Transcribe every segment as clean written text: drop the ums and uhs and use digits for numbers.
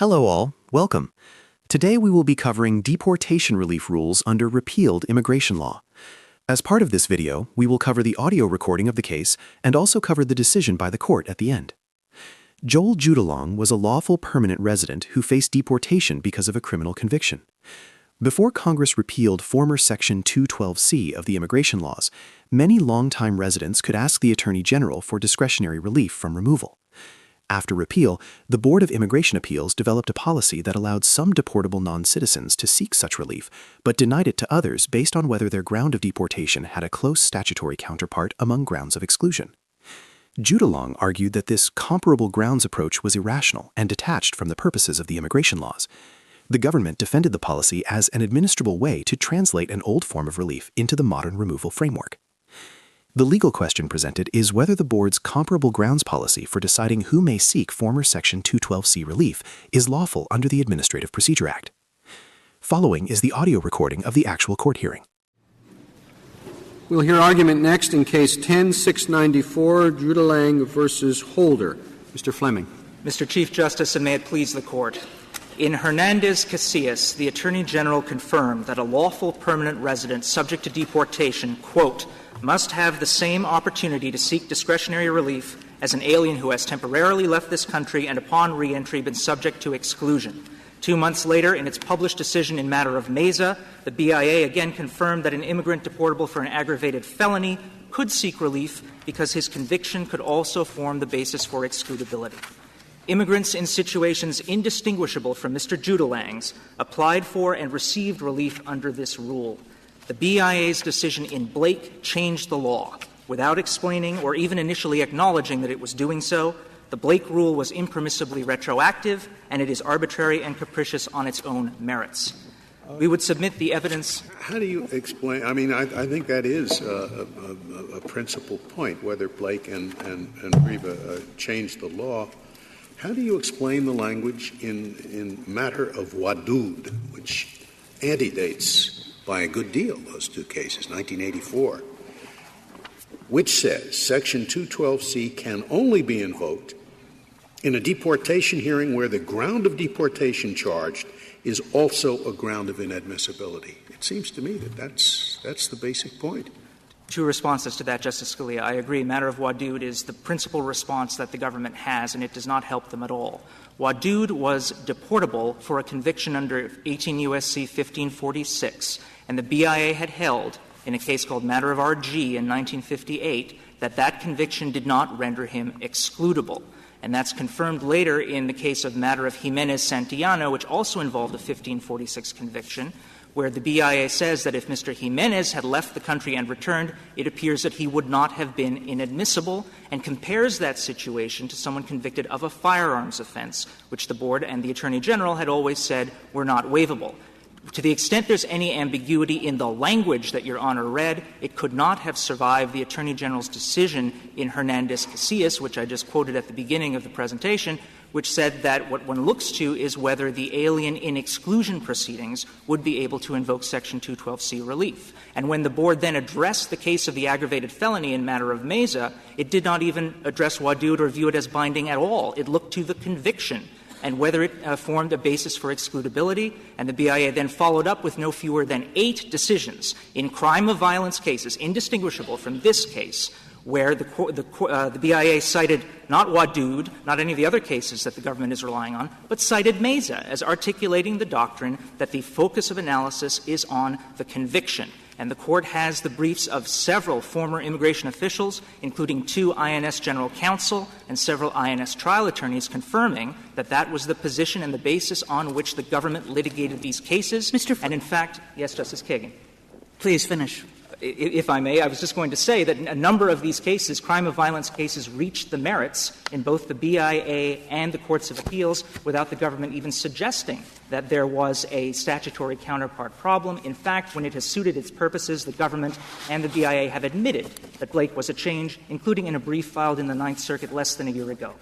Hello all, welcome. Today we will be covering deportation relief rules under repealed immigration law. As part of this video, we will cover the audio recording of the case and also cover the decision by the court at the end. Judulang was a lawful permanent resident who faced deportation because of a criminal conviction. Before Congress repealed former Section 212C of the immigration laws, many longtime residents could ask the Attorney General for discretionary relief from removal. After repeal, the Board of Immigration Appeals developed a policy that allowed some deportable noncitizens to seek such relief, but denied it to others based on whether their ground of deportation had a close statutory counterpart among grounds of exclusion. Judulang argued that this comparable grounds approach was irrational and detached from the purposes of the immigration laws. The government defended the policy as an administrable way to translate an old form of relief into the modern removal framework. The legal question presented is whether the board's comparable grounds policy for deciding who may seek former Section 212C relief is lawful under the Administrative Procedure Act. Following is the audio recording of the actual court hearing. We'll hear argument next in Case 10-694, Judulang versus Holder. Mr. Fleming. Mr. Chief Justice, and may it please the Court. In Hernandez-Casillas, the Attorney General confirmed that a lawful permanent resident subject to deportation, quote, must have the same opportunity to seek discretionary relief as an alien who has temporarily left this country and upon reentry been subject to exclusion. 2 months later, in its published decision in matter of Meza, the BIA again confirmed that an immigrant deportable for an aggravated felony could seek relief because his conviction could also form the basis for excludability. Immigrants in situations indistinguishable from Mr. Judulang's applied for and received relief under this rule. The BIA's decision in Blake changed the law. Without explaining or even initially acknowledging that it was doing so, the Blake rule was impermissibly retroactive, and it is arbitrary and capricious on its own merits. We would submit the evidence. How do you explain? I mean, I think that is a principal point, whether Blake and Riva changed the law. How do you explain the language in matter of Wadud, which antedates by a good deal those two cases, 1984, which says Section 212C can only be invoked in a deportation hearing where the ground of deportation charged is also a ground of inadmissibility. It seems to me that that's the basic point. Two responses to that, Justice Scalia. I agree. Matter of Wadud is the principal response that the government has, and it does not help them at all. Wadud was deportable for a conviction under 18 U.S.C. 1546, and the BIA had held, in a case called Matter of R.G. in 1958, that that conviction did not render him excludable. And that's confirmed later in the case of Matter of Jimenez-Santillano, which also involved a 1546 conviction, where the BIA says that if Mr. Jimenez had left the country and returned, it appears that he would not have been inadmissible, and compares that situation to someone convicted of a firearms offense, which the Board and the Attorney General had always said were not waivable. To the extent there's any ambiguity in the language that Your Honor read, it could not have survived the Attorney General's decision in Hernandez-Casillas, which I just quoted at the beginning of the presentation, which said that what one looks to is whether the alien in exclusion proceedings would be able to invoke Section 212C relief. And when the Board then addressed the case of the aggravated felony in matter of Meza, it did not even address Wadud or view it as binding at all. It looked to the conviction and whether it formed a basis for excludability, and the BIA then followed up with no fewer than 8 decisions in crime of violence cases, indistinguishable from this case, where the BIA cited not Wadud, not any of the other cases that the government is relying on, but cited Meza as articulating the doctrine that the focus of analysis is on the conviction. And the Court has the briefs of several former immigration officials, including 2 INS general counsel and several INS trial attorneys, confirming that that was the position and the basis on which the government litigated these cases. And in fact, yes, Justice Kagan. Please finish. If I may, I was just going to say that a number of these cases, crime of violence cases, reached the merits in both the BIA and the courts of appeals without the government even suggesting that there was a statutory counterpart problem. In fact, when it has suited its purposes, the government and the BIA have admitted that Blake was a change, including in a brief filed in the Ninth Circuit less than a year ago.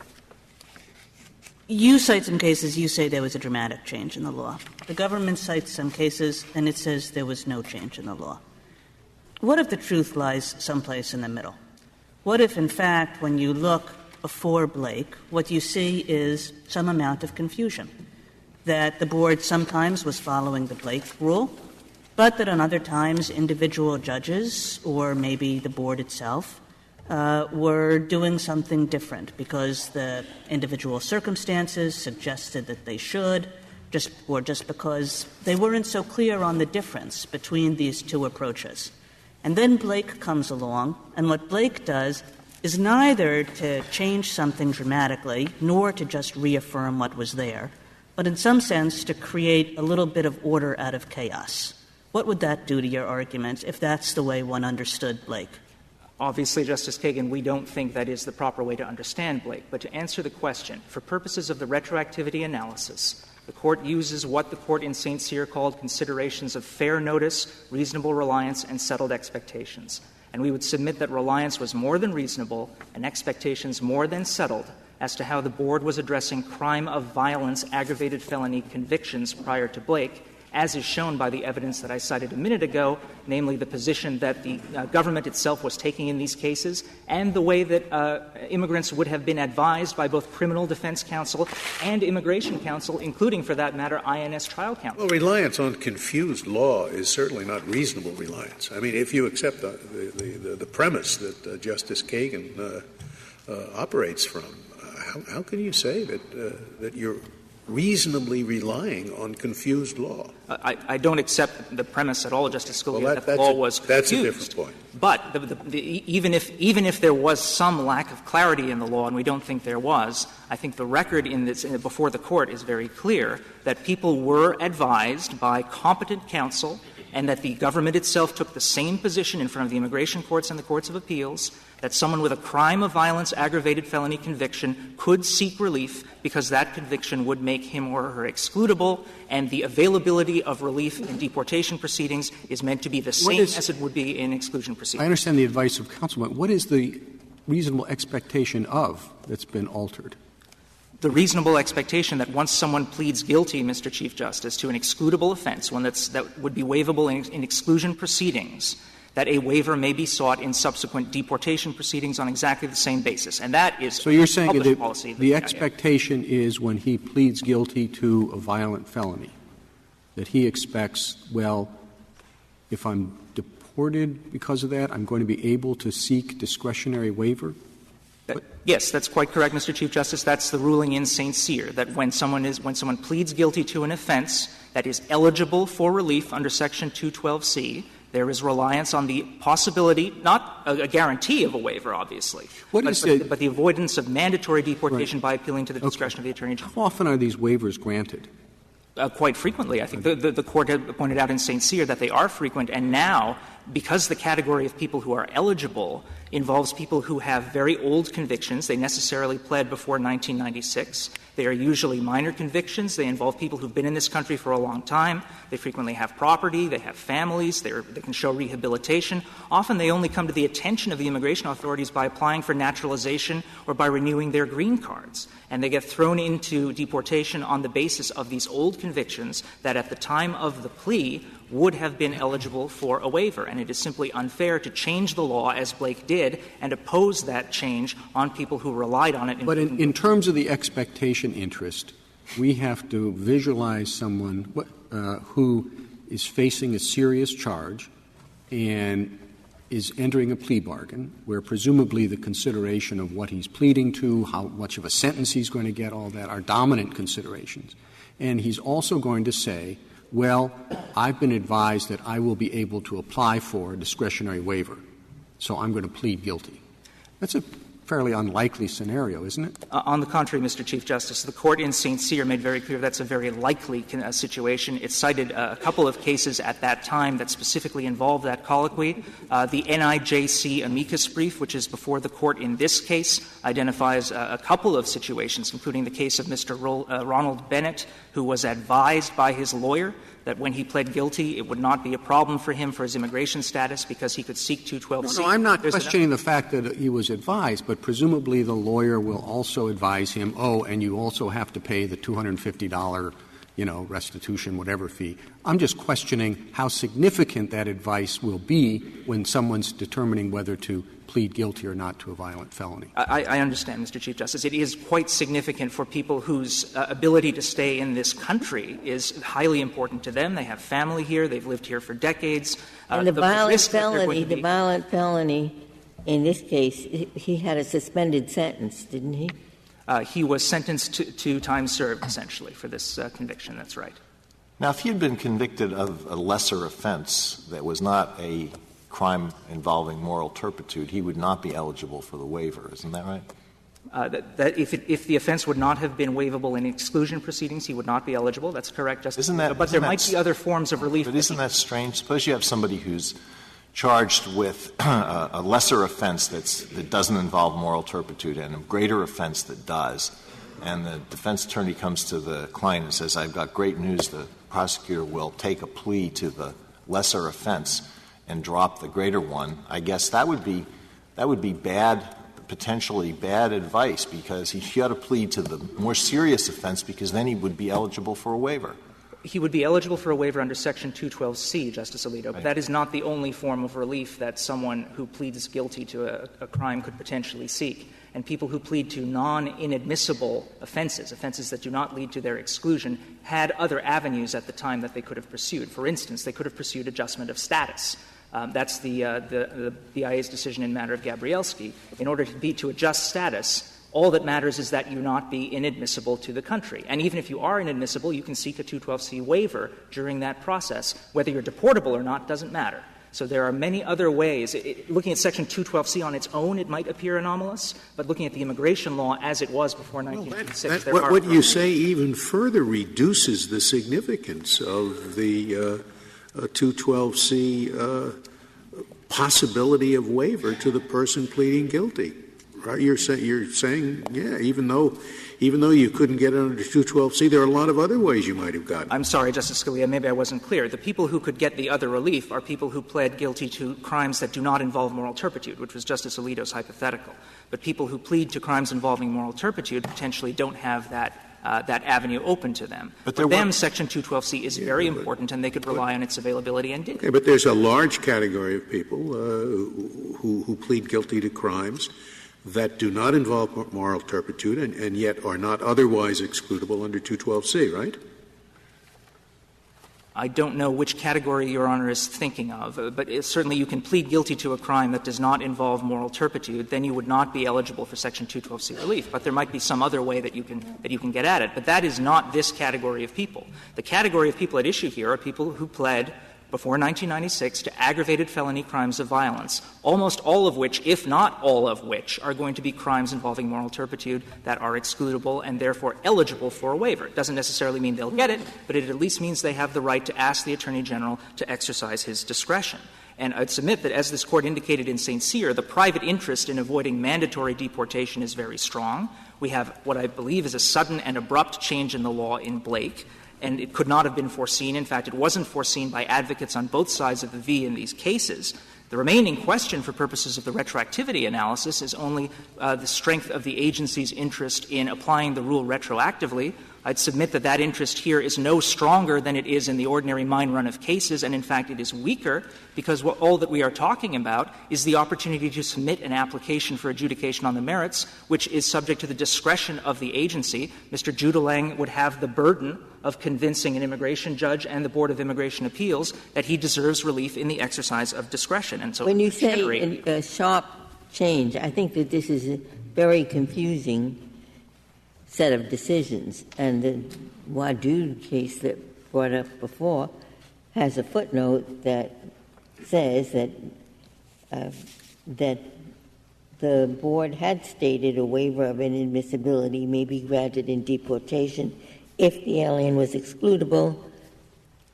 You cite some cases, you say there was a dramatic change in the law. The government cites some cases, and it says there was no change in the law. What if the truth lies someplace in the middle? What if, in fact, when you look before Blake, what you see is some amount of confusion? that the board sometimes was following the Blake rule, but that on other times individual judges or maybe the board itself were doing something different because the individual circumstances suggested that they should, just because they weren't so clear on the difference between these two approaches. And then Blake comes along, and what Blake does is neither to change something dramatically nor to just reaffirm what was there, but in some sense to create a little bit of order out of chaos. What would that do to your argument if that's the way one understood Blake? Obviously, Justice Kagan, we don't think that is the proper way to understand Blake. But to answer the question, for purposes of the retroactivity analysis, the Court uses what the Court in St. Cyr called considerations of fair notice, reasonable reliance, and settled expectations. And we would submit that reliance was more than reasonable and expectations more than settled as to how the Board was addressing crime of violence aggravated felony convictions prior to Blake, as is shown by the evidence that I cited a minute ago, namely the position that the government itself was taking in these cases and the way that immigrants would have been advised by both criminal defense counsel and immigration counsel, including, for that matter, INS trial counsel. Well, reliance on confused law is certainly not reasonable reliance. I mean, if you accept the premise that Justice Kagan operates from, how can you say that you're reasonably relying on confused law? I don't accept the premise at all, Justice Scalia, well, that the law was confused. That's a different point. But even if there was some lack of clarity in the law, and we don't think there was, I think the record before the Court is very clear that people were advised by competent counsel and that the government itself took the same position in front of the immigration courts and the courts of appeals, that someone with a crime of violence aggravated felony conviction could seek relief because that conviction would make him or her excludable, and the availability of relief in deportation proceedings is meant to be the same as it would be in exclusion proceedings. I understand the advice of counsel, but what is the reasonable expectation of that's been altered? The reasonable expectation that once someone pleads guilty, Mr. Chief Justice, to an excludable offense, one that would be waivable in exclusion proceedings, that a waiver may be sought in subsequent deportation proceedings on exactly the same basis. And that is so you're saying published policy. The expectation is when he pleads guilty to a violent felony, that he expects, well, if I'm deported because of that, I'm going to be able to seek discretionary waiver? Yes, that's quite correct, Mr. Chief Justice. That's the ruling in St. Cyr, that when someone pleads guilty to an offense that is eligible for relief under Section 212C, there is reliance on the possibility, not a guarantee of a waiver, obviously, but the avoidance of mandatory deportation by appealing to the discretion of the Attorney General. How often are these waivers granted? Quite frequently. I think the Court had pointed out in St. Cyr that they are frequent, and now, because the category of people who are eligible involves people who have very old convictions, they necessarily pled before 1996. They are usually minor convictions. They involve people who've been in this country for a long time. They frequently have property. They have families. They can show rehabilitation. Often they only come to the attention of the immigration authorities by applying for naturalization or by renewing their green cards. And they get thrown into deportation on the basis of these old convictions that at the time of the plea would have been eligible for a waiver. And it is simply unfair to change the law, as Blake did, and oppose that change on people who relied on it. But in terms of the expectation interest, we have to visualize someone who is facing a serious charge and is entering a plea bargain, where presumably the consideration of what he's pleading to, how much of a sentence he's going to get, all that are dominant considerations. And he's also going to say, well, I've been advised that I will be able to apply for a discretionary waiver, so I'm going to plead guilty. That's a fairly unlikely scenario, isn't it? On the contrary, Mr. Chief Justice, the Court in St. Cyr made very clear that's a very likely situation. It cited a couple of cases at that time that specifically involved that colloquy. The NIJC amicus brief, which is before the Court in this case, identifies a couple of situations, including the case of Mr. Ronald Bennett, who was advised by his lawyer that when he pled guilty, it would not be a problem for him for his immigration status because he could seek 212C. No, I'm not questioning the fact that he was advised, but presumably the lawyer will also advise him, and you also have to pay the $250 restitution, whatever fee. I'm just questioning how significant that advice will be when someone's determining whether to plead guilty or not to a violent felony. I understand, Mr. Chief Justice. It is quite significant for people whose ability to stay in this country is highly important to them. They have family here. They've lived here for decades. And the violent felony, in this case, he had a suspended sentence, didn't he? He was sentenced to time served, essentially, for this conviction. That's right. Now, if he had been convicted of a lesser offense that was not a crime involving moral turpitude, he would not be eligible for the waiver. Isn't that right? That if the offense would not have been waivable in exclusion proceedings, he would not be eligible. That's correct, Justice. But there might be other forms of relief. But isn't that strange? Suppose you have somebody who's charged with a lesser offense that doesn't involve moral turpitude and a greater offense that does, and the defense attorney comes to the client and says, I've got great news, the prosecutor will take a plea to the lesser offense and drop the greater one. I guess that would be bad, potentially bad advice, because he ought to plead to the more serious offense, because then he would be eligible for a waiver. He would be eligible for a waiver under Section 212C, Justice Alito, but that is not the only form of relief that someone who pleads guilty to a crime could potentially seek. And people who plead to non-inadmissible offenses that do not lead to their exclusion, had other avenues at the time that they could have pursued. For instance, they could have pursued adjustment of status. That's the BIA's decision in matter of Gabrielski. In order to adjust status, all that matters is that you not be inadmissible to the country. And even if you are inadmissible, you can seek a 212C waiver during that process. Whether you're deportable or not doesn't matter. So there are many other ways. Looking at Section 212C on its own, it might appear anomalous, but looking at the immigration law as it was before 1956, there are what you say even further reduces the significance of the 212C possibility of waiver to the person pleading guilty. Right? You're saying, yeah, even though you couldn't get it under 212C, there are a lot of other ways you might have gotten. I'm sorry, Justice Scalia, maybe I wasn't clear. The people who could get the other relief are people who pled guilty to crimes that do not involve moral turpitude, which was Justice Alito's hypothetical. But people who plead to crimes involving moral turpitude potentially don't have that avenue open to them. But for them, Section 212C is very important, and they could rely on its availability and did. Okay, but there's a large category of people who plead guilty to crimes that do not involve moral turpitude and yet are not otherwise excludable under 212C, right? I don't know which category Your Honor is thinking of, but certainly you can plead guilty to a crime that does not involve moral turpitude, then you would not be eligible for Section 212C relief. But there might be some other way that you can get at it. But that is not this category of people. The category of people at issue here are people who pled before 1996 to aggravated felony crimes of violence, almost all of which, if not all of which, are going to be crimes involving moral turpitude that are excludable and therefore eligible for a waiver. It doesn't necessarily mean they'll get it, but it at least means they have the right to ask the Attorney General to exercise his discretion. And I'd submit that, as this Court indicated in St. Cyr, the private interest in avoiding mandatory deportation is very strong. We have what I believe is a sudden and abrupt change in the law in Blake, and it could not have been foreseen. In fact, it wasn't foreseen by advocates on both sides of the V in these cases. The remaining question for purposes of the retroactivity analysis is only the strength of the agency's interest in applying the rule retroactively. I'd submit that that interest here is no stronger than it is in the ordinary mine run of cases, and in fact it is weaker, because all that we are talking about is the opportunity to submit an application for adjudication on the merits, which is subject to the discretion of the agency. Mr. Judulang would have the burden of convincing an immigration judge and the Board of Immigration Appeals that he deserves relief in the exercise of discretion. And so when you say a sharp change, I think that this is a very confusing set of decisions. And the Wadud case that brought up before has a footnote that says that the Board had stated a waiver of inadmissibility may be granted in deportation if the alien was excludable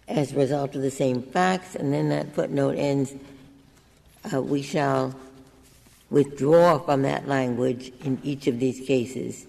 as a result of the same facts. And then that footnote ends, we shall withdraw from that language in each of these cases.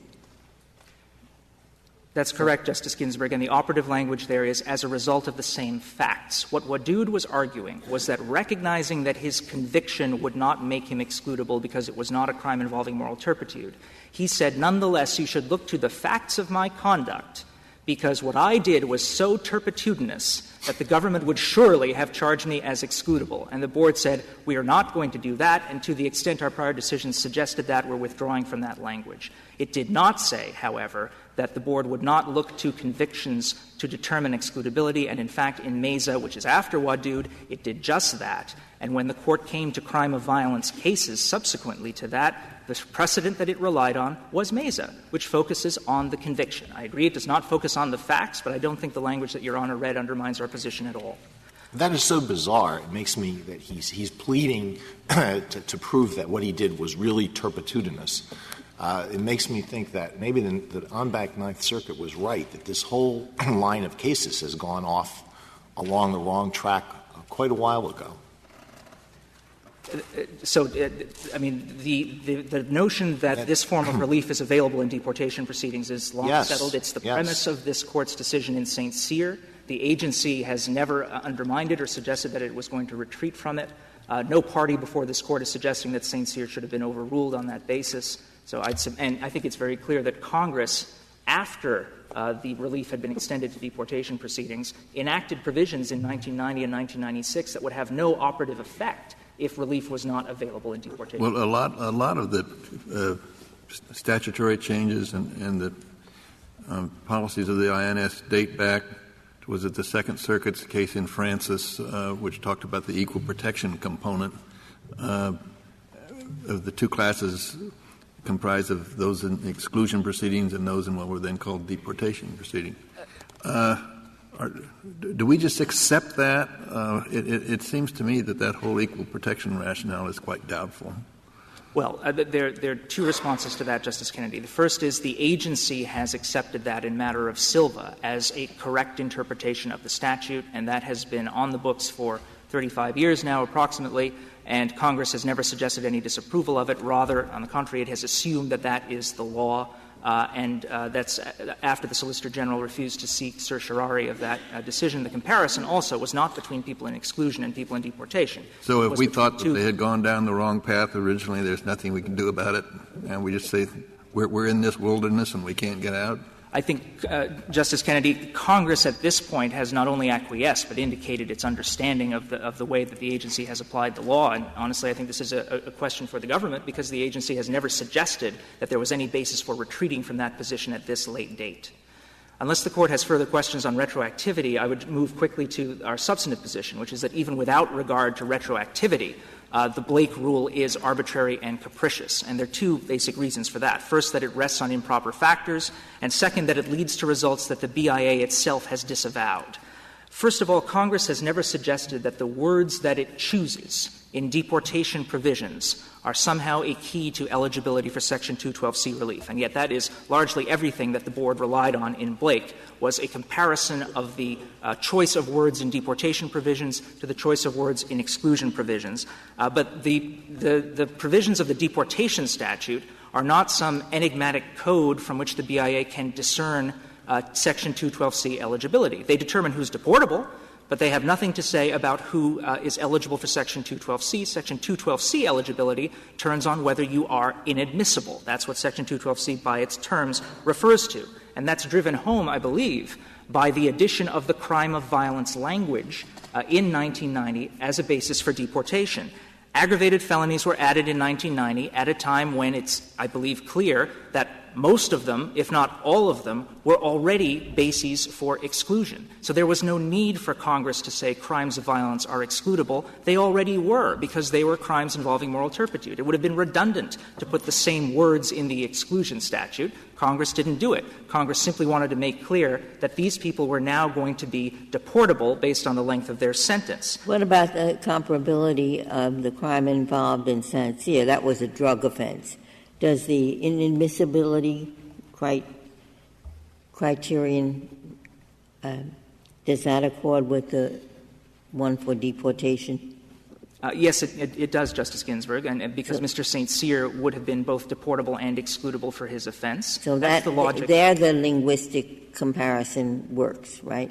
That's correct, Justice Ginsburg, and the operative language there is as a result of the same facts. What Wadud was arguing was that recognizing that his conviction would not make him excludable because it was not a crime involving moral turpitude, he said, nonetheless, you should look to the facts of my conduct because what I did was so turpitudinous that the government would surely have charged me as excludable. And the board said, we are not going to do that, and to the extent our prior decisions suggested that, we're withdrawing from that language. It did not say, however, that the board would not look to convictions to determine excludability, and in fact, in Mesa, which is after Wadud, it did just that. And when the court came to crime of violence cases subsequently to that, the precedent that it relied on was Mesa, which focuses on the conviction. I agree it does not focus on the facts, but I don't think the language that Your Honor read undermines our position at all. That is so bizarre. It makes me that he's pleading to prove that what he did was really turpitudinous. It makes me think that maybe the en banc Ninth Circuit was right, that this whole line of cases has gone off along the wrong track quite a while ago. So, I mean, the notion that this form of relief is available in deportation proceedings is long settled. It's the premise of this Court's decision in St. Cyr. The agency has never undermined it or suggested that it was going to retreat from it. No party before this Court is suggesting that St. Cyr should have been overruled on that basis. So and I think it's very clear that Congress, after the relief had been extended to deportation proceedings, enacted provisions in 1990 and 1996 that would have no operative effect if relief was not available in deportation. Well, a lot of the statutory changes and the policies of the INS date back. Was it the Second Circuit's case in Francis, which talked about the equal protection component of the two classes comprised of those in exclusion proceedings and those in what were then called deportation proceedings? Do we just accept that? It seems to me that whole equal protection rationale is quite doubtful. Well, there are two responses to that, Justice Kennedy. The first is the agency has accepted that in matter of Silva as a correct interpretation of the statute, and that has been on the books for 35 years now approximately, and Congress has never suggested any disapproval of it. Rather, on the contrary, it has assumed that that is the law. And that's after the Solicitor General refused to seek certiorari of that decision. The comparison also was not between people in exclusion and people in deportation. So if we thought that they had gone down the wrong path originally, there's nothing we can do about it, and we just say we're in this wilderness and we can't get out? I think, Justice Kennedy, Congress at this point has not only acquiesced but indicated its understanding of the way that the agency has applied the law. And honestly, I think this is a question for the government because the agency has never suggested that there was any basis for retreating from that position at this late date. Unless the Court has further questions on retroactivity, I would move quickly to our substantive position, which is that even without regard to retroactivity, the Blake rule is arbitrary and capricious. And there are two basic reasons for that. First, that it rests on improper factors, and second, that it leads to results that the BIA itself has disavowed. First of all, Congress has never suggested that the words that it chooses in deportation provisions are somehow a key to eligibility for Section 212C relief. And yet that is largely everything that the Board relied on in Blake, was a comparison of the choice of words in deportation provisions to the choice of words in exclusion provisions. But the provisions of the deportation statute are not some enigmatic code from which the BIA can discern Section 212C eligibility. They determine who's deportable, but they have nothing to say about who is eligible for Section 212C. Section 212C eligibility turns on whether you are inadmissible. That's what Section 212C by its terms refers to. And that's driven home, I believe, by the addition of the crime of violence language in 1990 as a basis for deportation. Aggravated felonies were added in 1990 at a time when it's, I believe, clear that most of them, if not all of them, were already bases for exclusion. So there was no need for Congress to say crimes of violence are excludable. They already were, because they were crimes involving moral turpitude. It would have been redundant to put the same words in the exclusion statute. Congress didn't do it. Congress simply wanted to make clear that these people were now going to be deportable based on the length of their sentence. What about the comparability of the crime involved in St. Cyr? That was a drug offense. Does the inadmissibility criterion, does that accord with the one for deportation? Yes, it does, Justice Ginsburg, and because Mr. St. Cyr would have been both deportable and excludable for his offense. So that's the logic. There the linguistic comparison works, right?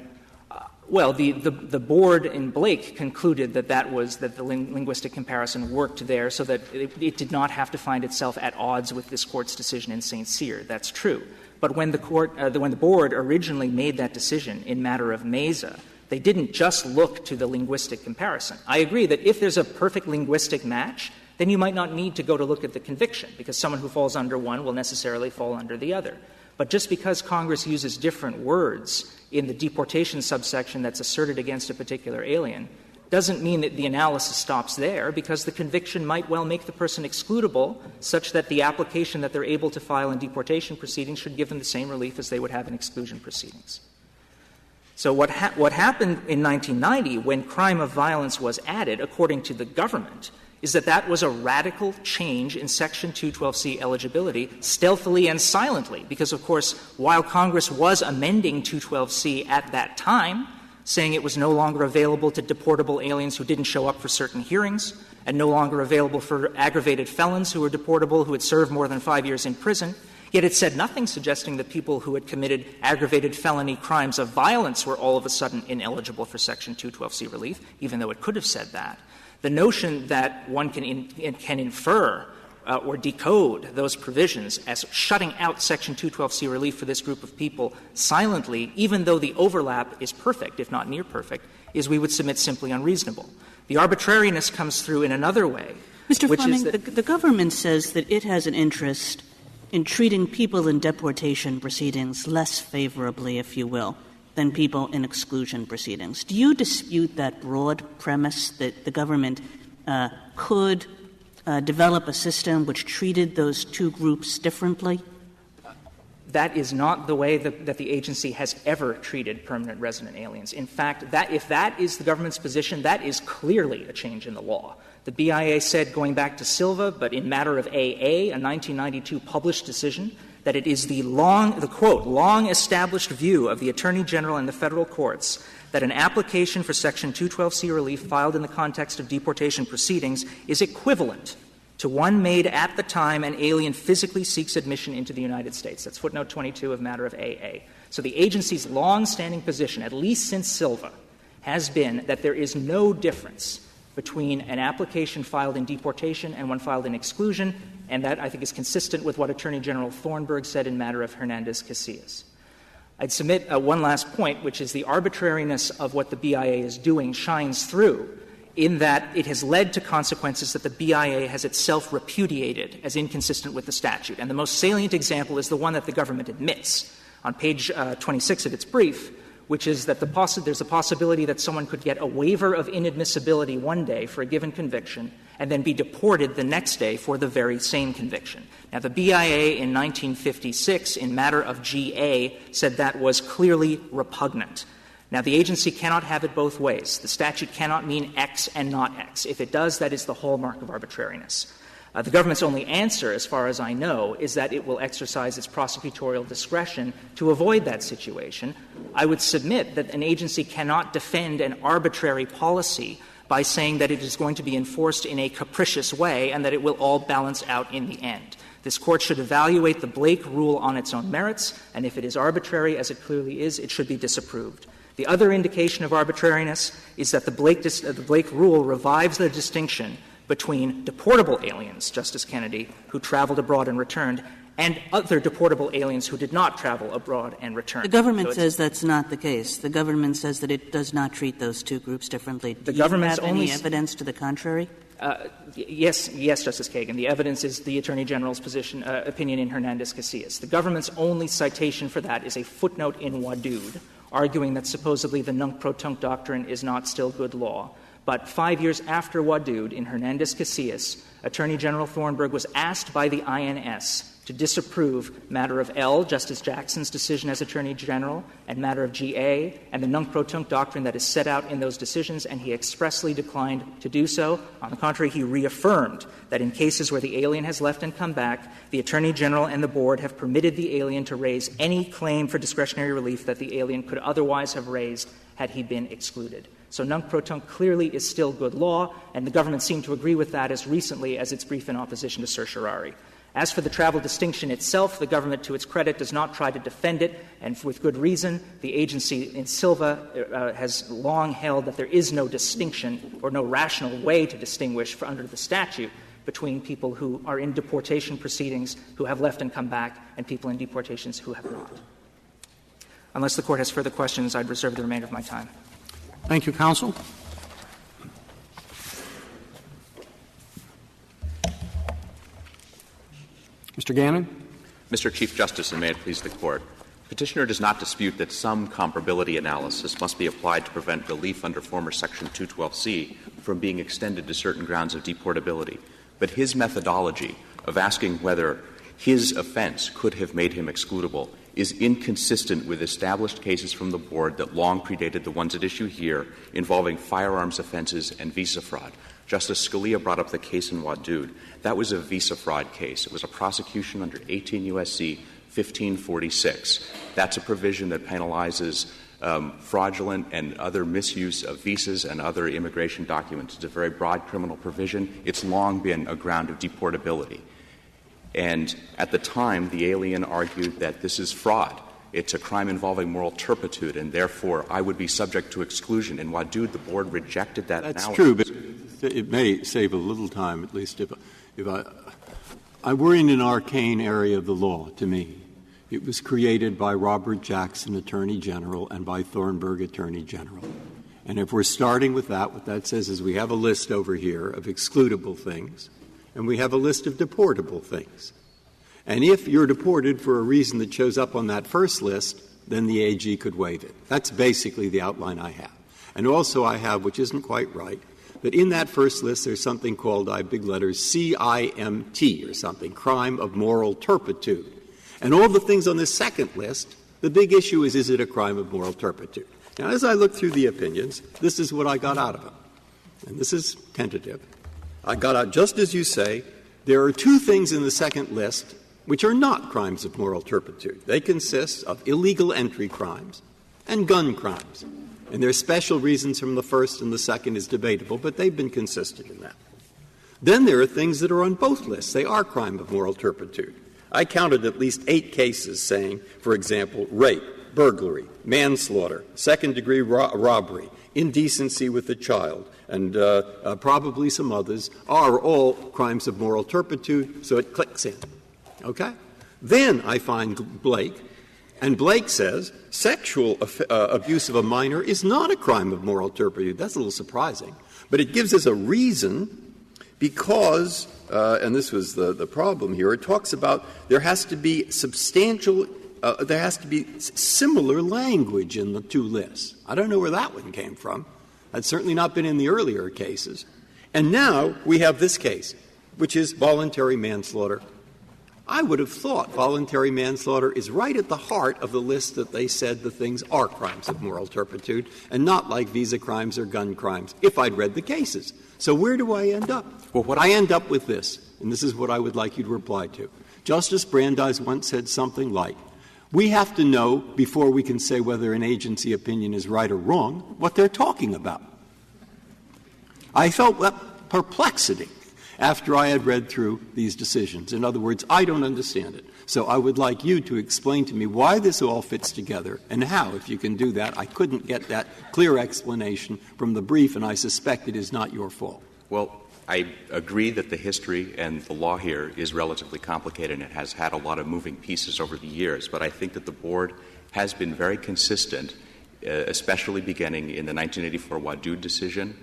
Well, the Board in Blake concluded that the linguistic comparison worked there so that it did not have to find itself at odds with this Court's decision in St. Cyr. That's true. But when the board originally made that decision in matter of Mesa, they didn't just look to the linguistic comparison. I agree that if there's a perfect linguistic match, then you might not need to go to look at the conviction, because someone who falls under one will necessarily fall under the other. But just because Congress uses different words in the deportation subsection that's asserted against a particular alien doesn't mean that the analysis stops there, because the conviction might well make the person excludable, such that the application that they're able to file in deportation proceedings should give them the same relief as they would have in exclusion proceedings. So what happened in 1990 when crime of violence was added, according to the government, is that was a radical change in Section 212C eligibility, stealthily and silently, because, of course, while Congress was amending 212C at that time, saying it was no longer available to deportable aliens who didn't show up for certain hearings, and no longer available for aggravated felons who were deportable who had served more than 5 years in prison, yet it said nothing suggesting that people who had committed aggravated felony crimes of violence were all of a sudden ineligible for Section 212C relief, even though it could have said that. The notion that one can infer or decode those provisions as shutting out Section 212C relief for this group of people silently, even though the overlap is perfect, if not near perfect, is, we would submit, simply unreasonable. The arbitrariness comes through in another way. Mr. Which Fleming, is that the government says that it has an interest in treating people in deportation proceedings less favorably, if you will, than people in exclusion proceedings. Do you dispute that broad premise that the government could develop a system which treated those two groups differently? That is not the way that the agency has ever treated permanent resident aliens. In fact, if that is the government's position, that is clearly a change in the law. The BIA said, going back to Silva, but in matter of AA, a 1992 published decision, that it is the quote, long established view of the Attorney General and the federal courts that an application for Section 212C relief filed in the context of deportation proceedings is equivalent to one made at the time an alien physically seeks admission into the United States. That's footnote 22 of matter of AA. So the agency's long-standing position, at least since Silva, has been that there is no difference between an application filed in deportation and one filed in exclusion, and that, I think, is consistent with what Attorney General Thornburg said in matter of Hernandez-Casillas. I'd submit one last point, which is the arbitrariness of what the BIA is doing shines through in that it has led to consequences that the BIA has itself repudiated as inconsistent with the statute. And the most salient example is the one that the government admits on page 26 of its brief, which is that there's a possibility that someone could get a waiver of inadmissibility one day for a given conviction and then be deported the next day for the very same conviction. Now, the BIA in 1956, in matter of GA, said that was clearly repugnant. Now, the agency cannot have it both ways. The statute cannot mean X and not X. If it does, that is the hallmark of arbitrariness. The government's only answer, as far as I know, is that it will exercise its prosecutorial discretion to avoid that situation. I would submit that an agency cannot defend an arbitrary policy by saying that it is going to be enforced in a capricious way and that it will all balance out in the end. This Court should evaluate the Blake rule on its own merits, and if it is arbitrary, as it clearly is, it should be disapproved. The other indication of arbitrariness is that the Blake rule revives the distinction between deportable aliens, Justice Kennedy, who traveled abroad and returned, and other deportable aliens who did not travel abroad and return. The government says that's not the case. The government says that it does not treat those two groups differently. Do you have any evidence to the contrary? Yes, Justice Kagan. The evidence is the Attorney General's opinion in Hernandez-Casillas. The government's only citation for that is a footnote in Wadud, arguing that supposedly the nunc-pro-tunc doctrine is not still good law. But 5 years after Wadud, in Hernandez-Casillas, Attorney General Thornburg was asked by the INS to disapprove matter of L, Justice Jackson's decision as Attorney General, and matter of GA, and the nunc-pro-tunc doctrine that is set out in those decisions, and he expressly declined to do so. On the contrary, he reaffirmed that in cases where the alien has left and come back, the Attorney General and the Board have permitted the alien to raise any claim for discretionary relief that the alien could otherwise have raised had he been excluded. So nunc-pro-tunc clearly is still good law, and the government seemed to agree with that as recently as its brief in opposition to certiorari. As for the travel distinction itself, the government, to its credit, does not try to defend it, and with good reason. The agency in Silva has long held that there is no distinction or no rational way to distinguish under the statute between people who are in deportation proceedings who have left and come back and people in deportations who have not. Unless the Court has further questions, I'd reserve the remainder of my time. Thank you, counsel. Mr. Gannon. Mr. Chief Justice, and may it please the Court, Petitioner does not dispute that some comparability analysis must be applied to prevent relief under former Section 212C from being extended to certain grounds of deportability. But his methodology of asking whether his offense could have made him excludable is inconsistent with established cases from the Board that long predated the ones at issue here involving firearms offenses and visa fraud. Justice Scalia brought up the case in Wadud. That was a visa fraud case. It was a prosecution under 18 U.S.C. 1546. That's a provision that penalizes fraudulent and other misuse of visas and other immigration documents. It's a very broad criminal provision. It's long been a ground of deportability. And at the time, the alien argued that this is fraud. It's a crime involving moral turpitude, and therefore I would be subject to exclusion. In Wadud, the Board rejected that analysis. That's true, but it may save a little time, at least if we're in an arcane area of the law, to me. It was created by Robert Jackson, Attorney General, and by Thornburg, Attorney General. And if we're starting with that, what that says is we have a list over here of excludable things, and we have a list of deportable things. And if you're deported for a reason that shows up on that first list, then the AG could waive it. That's basically the outline I have. And also I have, which isn't quite right, but in that first list there's something called, big letters, CIMT or something, crime of moral turpitude. And all the things on this second list, the big issue is it a crime of moral turpitude? Now, as I look through the opinions, this is what I got out of them. And this is tentative. I got out, just as you say, there are two things in the second list which are not crimes of moral turpitude. They consist of illegal entry crimes and gun crimes. And their special reasons from the first and the second is debatable, but they've been consistent in that. Then there are things that are on both lists. They are crime of moral turpitude. I counted at least 8 cases saying, for example, rape, burglary, manslaughter, second-degree robbery, indecency with a child, and probably some others are all crimes of moral turpitude, so it clicks in. Okay? Then I find Blake, and Blake says sexual abuse of a minor is not a crime of moral turpitude. That's a little surprising. But it gives us a reason because, and this was the problem here, it talks about there has to be there has to be similar language in the two lists. I don't know where that one came from. That's certainly not been in the earlier cases. And now we have this case, which is voluntary manslaughter. I would have thought voluntary manslaughter is right at the heart of the list that they said the things are crimes of moral turpitude, and not like visa crimes or gun crimes, if I'd read the cases. So where do I end up? Well, I end up with this, and this is what I would like you to reply to. Justice Brandeis once said something like, we have to know, before we can say whether an agency opinion is right or wrong, what they're talking about. I felt that perplexity after I had read through these decisions. In other words, I don't understand it. So I would like you to explain to me why this all fits together and how, if you can do that. I couldn't get that clear explanation from the brief, and I suspect it is not your fault. Well, I agree that the history and the law here is relatively complicated and it has had a lot of moving pieces over the years, but I think that the Board has been very consistent, especially beginning in the 1984 Wadud decision,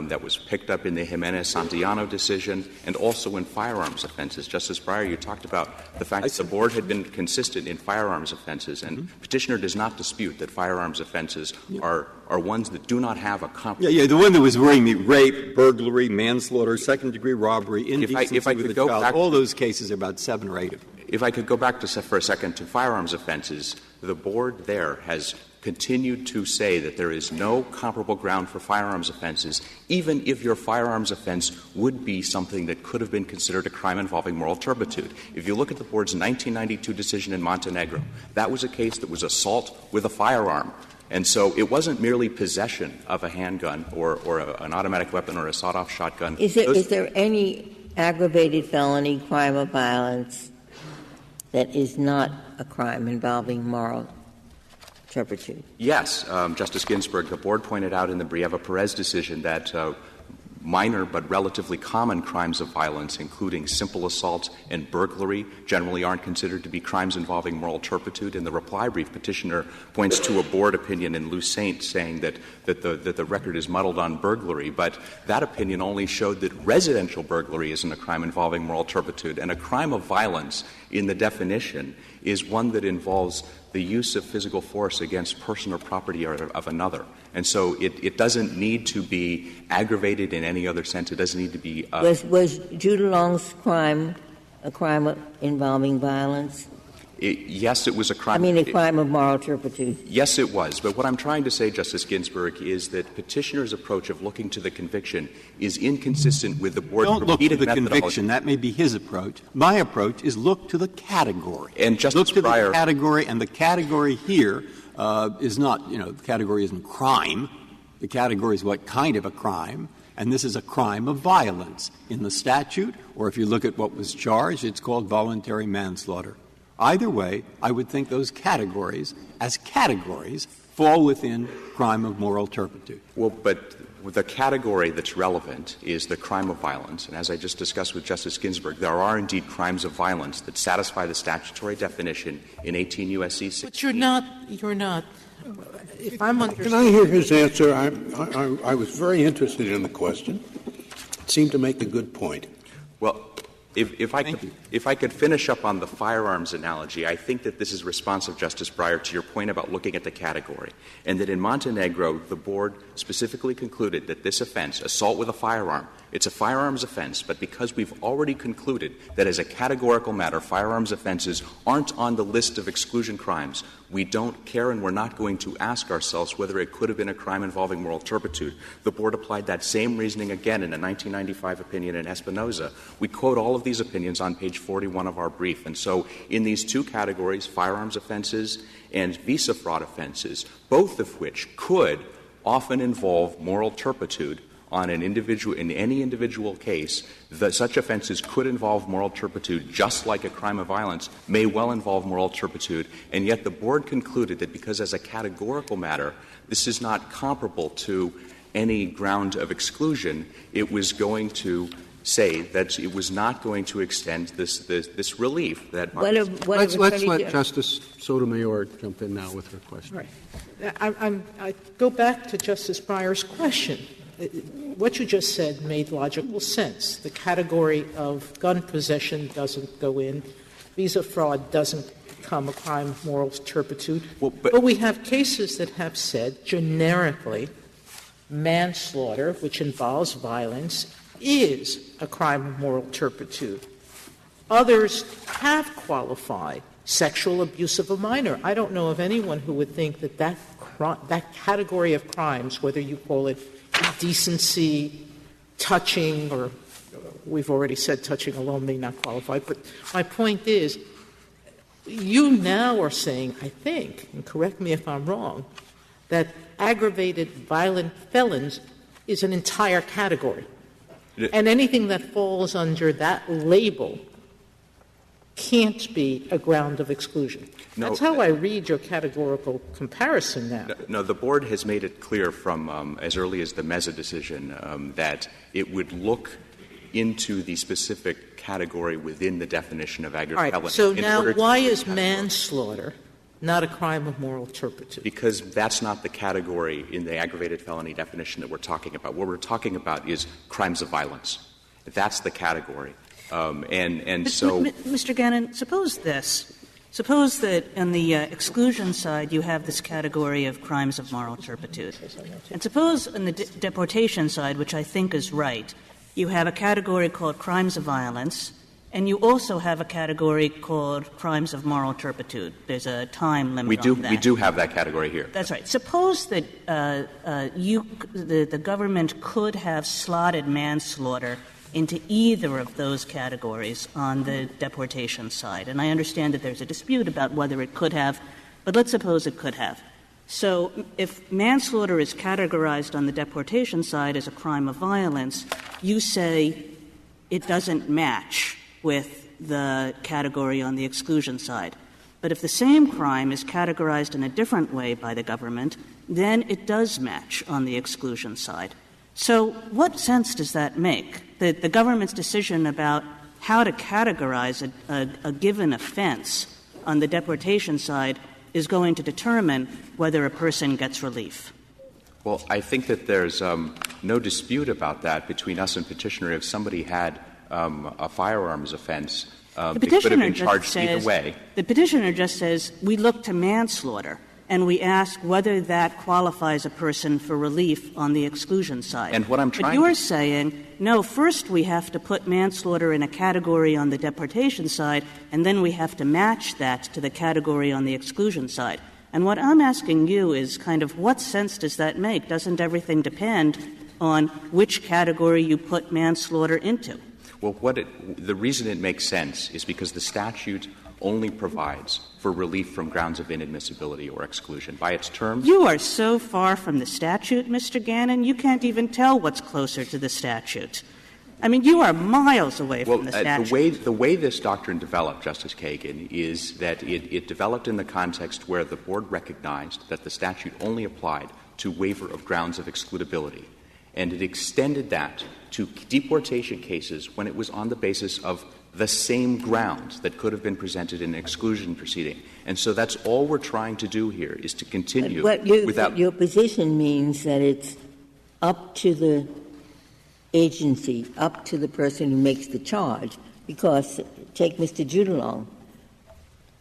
that was picked up in the Jimenez-Santillano decision, and also in firearms offenses. Justice Breyer, you talked about the fact that the Board had been consistent in firearms offenses, and Petitioner does not dispute that firearms offenses are ones that do not have a comparable. The one that was worrying me, rape, burglary, manslaughter, second-degree robbery, indecency with a child, all those cases are about 7 or 8 of them. If I could go back for a second to firearms offenses, the Board there has continued to say that there is no comparable ground for firearms offenses, even if your firearms offense would be something that could have been considered a crime involving moral turpitude. If you look at the Board's 1992 decision in Montenegro, that was a case that was assault with a firearm. And so it wasn't merely possession of a handgun or an automatic weapon or a sawed-off shotgun. Is there any aggravated felony crime of violence that is not a crime involving moral turpitude? Yes. Justice Ginsburg, the Board pointed out in the Brieva-Perez decision that minor but relatively common crimes of violence, including simple assault and burglary, generally aren't considered to be crimes involving moral turpitude. In the reply brief, petitioner points to a board opinion in Lucent saying that the record is muddled on burglary, but that opinion only showed that residential burglary isn't a crime involving moral turpitude, and a crime of violence in the definition is one that involves the use of physical force against person or property of another. And so it doesn't need to be aggravated in any other sense. It doesn't need to be Was Judulang's crime a crime involving violence? Yes, it was a crime. A crime of moral turpitude. Yes, it was. But what I'm trying to say, Justice Ginsburg, is that petitioner's approach of looking to the conviction is inconsistent with the board's Don't look to repeated the methodology. conviction. That may be his approach. My approach is look to the category. And Justice look to Breyer, the category, and the category here is not, the category isn't crime. The category is what kind of a crime, and this is a crime of violence. In the statute, or if you look at what was charged, it's called voluntary manslaughter. Either way, I would think those categories, as categories, fall within crime of moral turpitude. Well, but the category that's relevant is the crime of violence. And as I just discussed with Justice Ginsburg, there are indeed crimes of violence that satisfy the statutory definition in 18 U.S.C. 16. But you're not. If I'm Can I hear his answer? I was very interested in the question. It seemed to make a good point. Well, if I could finish up on the firearms analogy, I think that this is responsive, Justice Breyer, to your point about looking at the category, and that in Montenegro, the board specifically concluded that this offense, assault with a firearm, it's a firearms offense, but because we've already concluded that as a categorical matter, firearms offenses aren't on the list of exclusion crimes, we don't care and we're not going to ask ourselves whether it could have been a crime involving moral turpitude. The board applied that same reasoning again in a 1995 opinion in Espinoza. We quote all of these opinions on page 41 of our brief. And so in these two categories, firearms offenses and visa fraud offenses, both of which could often involve moral turpitude on an individual, in any individual case, such offenses could involve moral turpitude, just like a crime of violence may well involve moral turpitude, and yet the board concluded that because as a categorical matter, this is not comparable to any ground of exclusion, it was going to say that it was not going to extend this relief. That let's let Justice Sotomayor jump in now with her question. Right. I go back to Justice Breyer's question. What you just said made logical sense. The category of gun possession doesn't go in. Visa fraud doesn't become a crime of moral turpitude. But we have cases that have said generically manslaughter, which involves violence, is a crime of moral turpitude. Others have qualified sexual abuse of a minor. I don't know of anyone who would think that category of crimes, whether you call it decency, touching, or we've already said touching alone may not qualify. But my point is, you now are saying, I think, and correct me if I'm wrong, that aggravated violent felons is an entire category. And anything that falls under that label can't be a ground of exclusion. That's how I read your categorical comparison now. No, the board has made it clear from as early as the Meza decision that it would look into the specific category within the definition of aggravated felony. So now why is manslaughter not a crime of moral turpitude? Because that's not the category in the aggravated felony definition that we're talking about. What we're talking about is crimes of violence. That's the category. Mr. Gannon, suppose this. Suppose that on the exclusion side you have this category of crimes of moral turpitude. And suppose on the deportation side, which I think is right, you have a category called crimes of violence, and you also have a category called crimes of moral turpitude. There's a time limit on that. We do have that category here. That's right. Suppose that the government could have slotted manslaughter into either of those categories on the deportation side. And I understand that there's a dispute about whether it could have, but let's suppose it could have. So if manslaughter is categorized on the deportation side as a crime of violence, you say it doesn't match with the category on the exclusion side. But if the same crime is categorized in a different way by the government, then it does match on the exclusion side. So what sense does that make? The government's decision about how to categorize a given offense on the deportation side is going to determine whether a person gets relief. Well, I think that there's no dispute about that between us and Petitioner. If somebody had a firearms offense, it could have been charged either way. The Petitioner just says we look to manslaughter, and we ask whether that qualifies a person for relief on the exclusion side. And what I'm trying But you're saying, no, first we have to put manslaughter in a category on the deportation side, and then we have to match that to the category on the exclusion side. And what I'm asking you is kind of what sense does that make? Doesn't everything depend on which category you put manslaughter into? Well, the reason it makes sense is because the statute only provides for relief from grounds of inadmissibility or exclusion. By its terms, you are so far from the statute, Mr. Gannon, you can't even tell what's closer to the statute. I mean, you are miles away from the statute. The way this doctrine developed, Justice Kagan, is that it developed in the context where the Board recognized that the statute only applied to waiver of grounds of excludability. And it extended that to deportation cases when it was on the basis of the same grounds that could have been presented in an exclusion proceeding. And so that's all we're trying to do here, is to continue without — Your position means that it's up to the agency, up to the person who makes the charge, because take Mr. Judulang.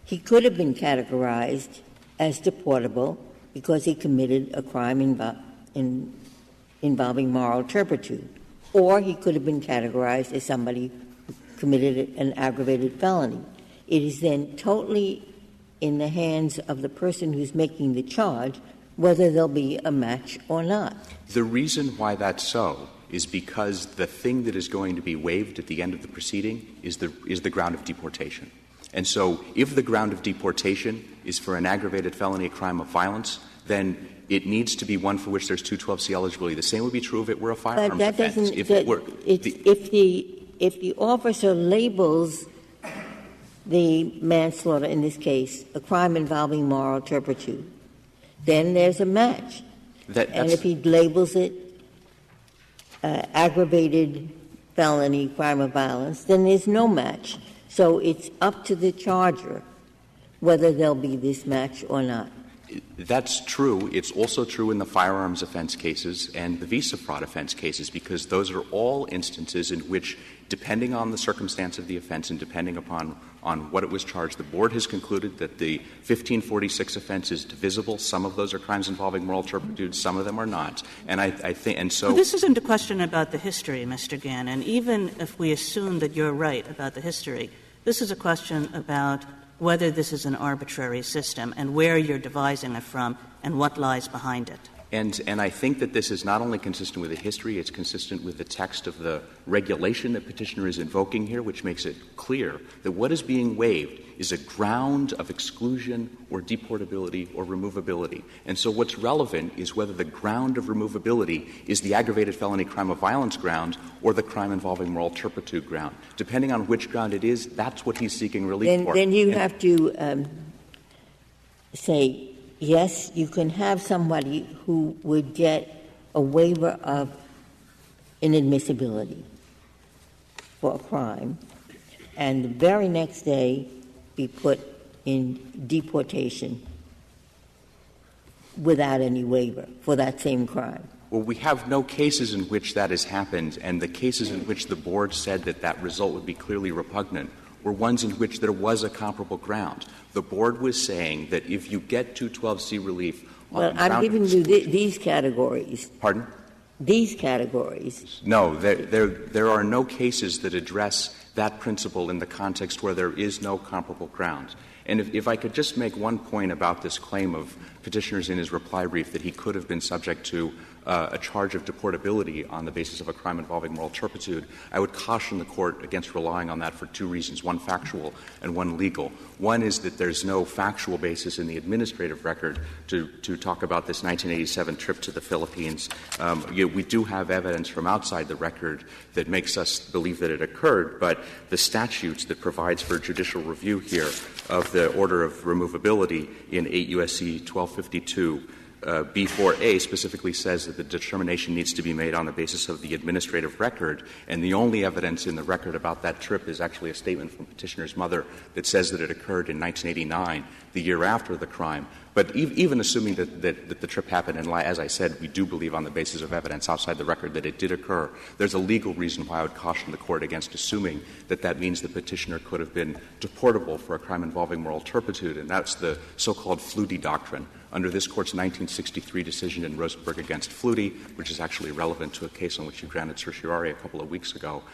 He could have been categorized as deportable because he committed a crime involving moral turpitude, or he could have been categorized as somebody who committed an aggravated felony. It is then totally in the hands of the person who's making the charge whether there'll be a match or not. The reason why that's so is because the thing that is going to be waived at the end of the proceeding is the ground of deportation. And so if the ground of deportation is for an aggravated felony, a crime of violence, then it needs to be one for which there's 212C eligibility. The same would be true if it were a firearms offense. If the officer labels the manslaughter, in this case, a crime involving moral turpitude, then there's a match. And if he labels it aggravated felony, crime of violence, then there's no match. So it's up to the charger whether there'll be this match or not. That's true. It's also true in the firearms offense cases and the visa fraud offense cases, because those are all instances in which, depending on the circumstance of the offense and depending upon what it was charged, the Board has concluded that the 1546 offense is divisible. Some of those are crimes involving moral turpitude. Some of them are not. And I think — and so — Well, this isn't a question about the history, Mr. Gannon. Even if we assume that you're right about the history, this is a question about whether this is an arbitrary system and where you're devising it from and what lies behind it. And I think that this is not only consistent with the history, it's consistent with the text of the regulation that Petitioner is invoking here, which makes it clear that what is being waived is a ground of exclusion or deportability or removability. And so what's relevant is whether the ground of removability is the aggravated felony crime of violence ground or the crime involving moral turpitude ground. Depending on which ground it is, that's what he's seeking relief for. Then you have to say, yes, you can have somebody who would get a waiver of inadmissibility for a crime, and the very next day be put in deportation without any waiver for that same crime. Well, we have no cases in which that has happened, and the cases in which the Board said that that result would be clearly repugnant were ones in which there was a comparable ground. The Board was saying that if you get 212C relief on — Well, I'm giving you these categories. Pardon? These categories. No, there are no cases that address that principle in the context where there is no comparable ground. And if I could just make one point about this claim of Petitioner's in his reply brief that he could have been subject to a charge of deportability on the basis of a crime involving moral turpitude, I would caution the Court against relying on that for two reasons, one factual and one legal. One is that there's no factual basis in the administrative record to talk about this 1987 trip to the Philippines. We do have evidence from outside the record that makes us believe that it occurred, but the statutes that provides for judicial review here of the order of removability in 8 U.S.C. 1252 B4A specifically says that the determination needs to be made on the basis of the administrative record, and the only evidence in the record about that trip is actually a statement from petitioner's mother that says that it occurred in 1989, the year after the crime. But even assuming that the trip happened, and as I said, we do believe on the basis of evidence outside the record that it did occur, there's a legal reason why I would caution the Court against assuming that that means the petitioner could have been deportable for a crime involving moral turpitude, and that's the so-called Flutie doctrine. Under this Court's 1963 decision in Rosenberg against Flutie, which is actually relevant to a case on which you granted certiorari a couple of weeks ago,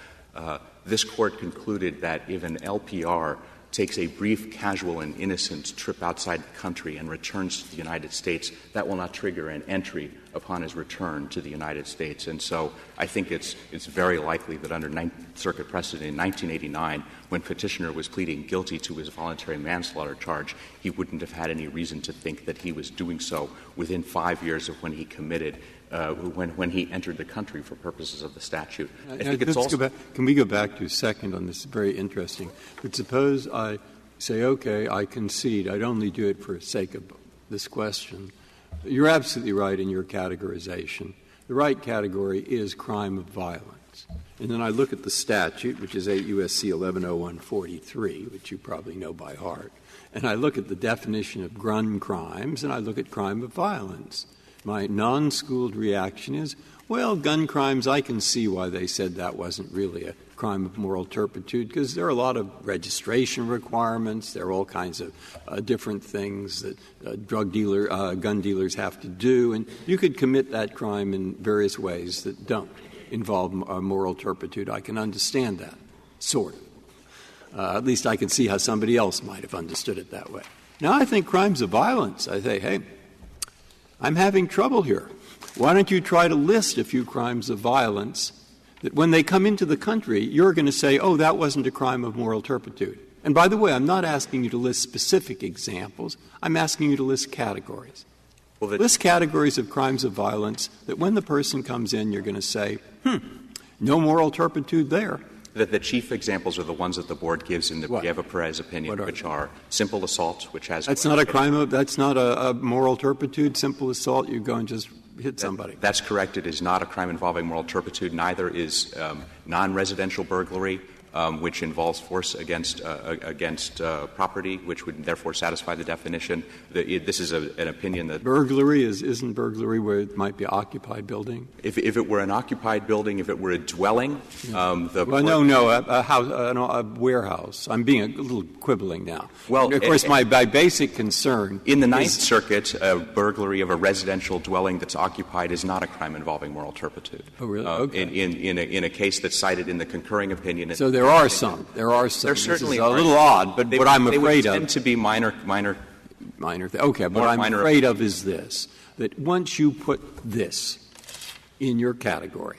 this Court concluded that if an LPR takes a brief, casual, and innocent trip outside the country and returns to the United States, that will not trigger an entry upon his return to the United States. And so I think it's very likely that under Ninth Circuit precedent in 1989, when petitioner was pleading guilty to his voluntary manslaughter charge, he wouldn't have had any reason to think that he was doing so within 5 years of when he committed when he entered the country for purposes of the statute. I think it's also can we go back to a second on this? Very interesting. But suppose I say, okay, I concede. I'd only do it for the sake of this question. You're absolutely right in your categorization. The right category is crime of violence. And then I look at the statute, which is 8 U.S.C. 110143, which you probably know by heart, and I look at the definition of gun crimes, and I look at crime of violence. My non-schooled reaction is, well, gun crimes, I can see why they said that wasn't really a crime of moral turpitude, because there are a lot of registration requirements. There are all kinds of different things that gun dealers have to do, and you could commit that crime in various ways that don't involve moral turpitude. I can understand that, sort of. At least I can see how somebody else might have understood it that way. Now I think crimes of violence, I say, hey, I'm having trouble here. Why don't you try to list a few crimes of violence that when they come into the country, you're going to say, oh, that wasn't a crime of moral turpitude. And by the way, I'm not asking you to list specific examples. I'm asking you to list categories. List categories of crimes of violence that when the person comes in, you're going to say, no moral turpitude there. The chief examples are the ones that the Board gives in the Brieva-Perez opinion, which are simple assault, which has... That's not a crime of... That's not a moral turpitude, simple assault. You go and just hit somebody. That's correct. It is not a crime involving moral turpitude. Neither is non-residential burglary, which involves force against property, which would therefore satisfy the definition. This is an opinion that... Burglary isn't burglary where it might be an occupied building? If it were an occupied building, if it were a dwelling, a house, a warehouse. I'm being a little quibbling now. Well, of course, my basic concern in the Ninth Circuit, a burglary of a residential dwelling that's occupied is not a crime involving moral turpitude. Oh, really? Okay. In a case that's cited in the concurring opinion. So there are some. There certainly are. A little odd, but what I'm afraid of... They tend to be minor. Okay, what I'm afraid of is this, that once you put this in your category,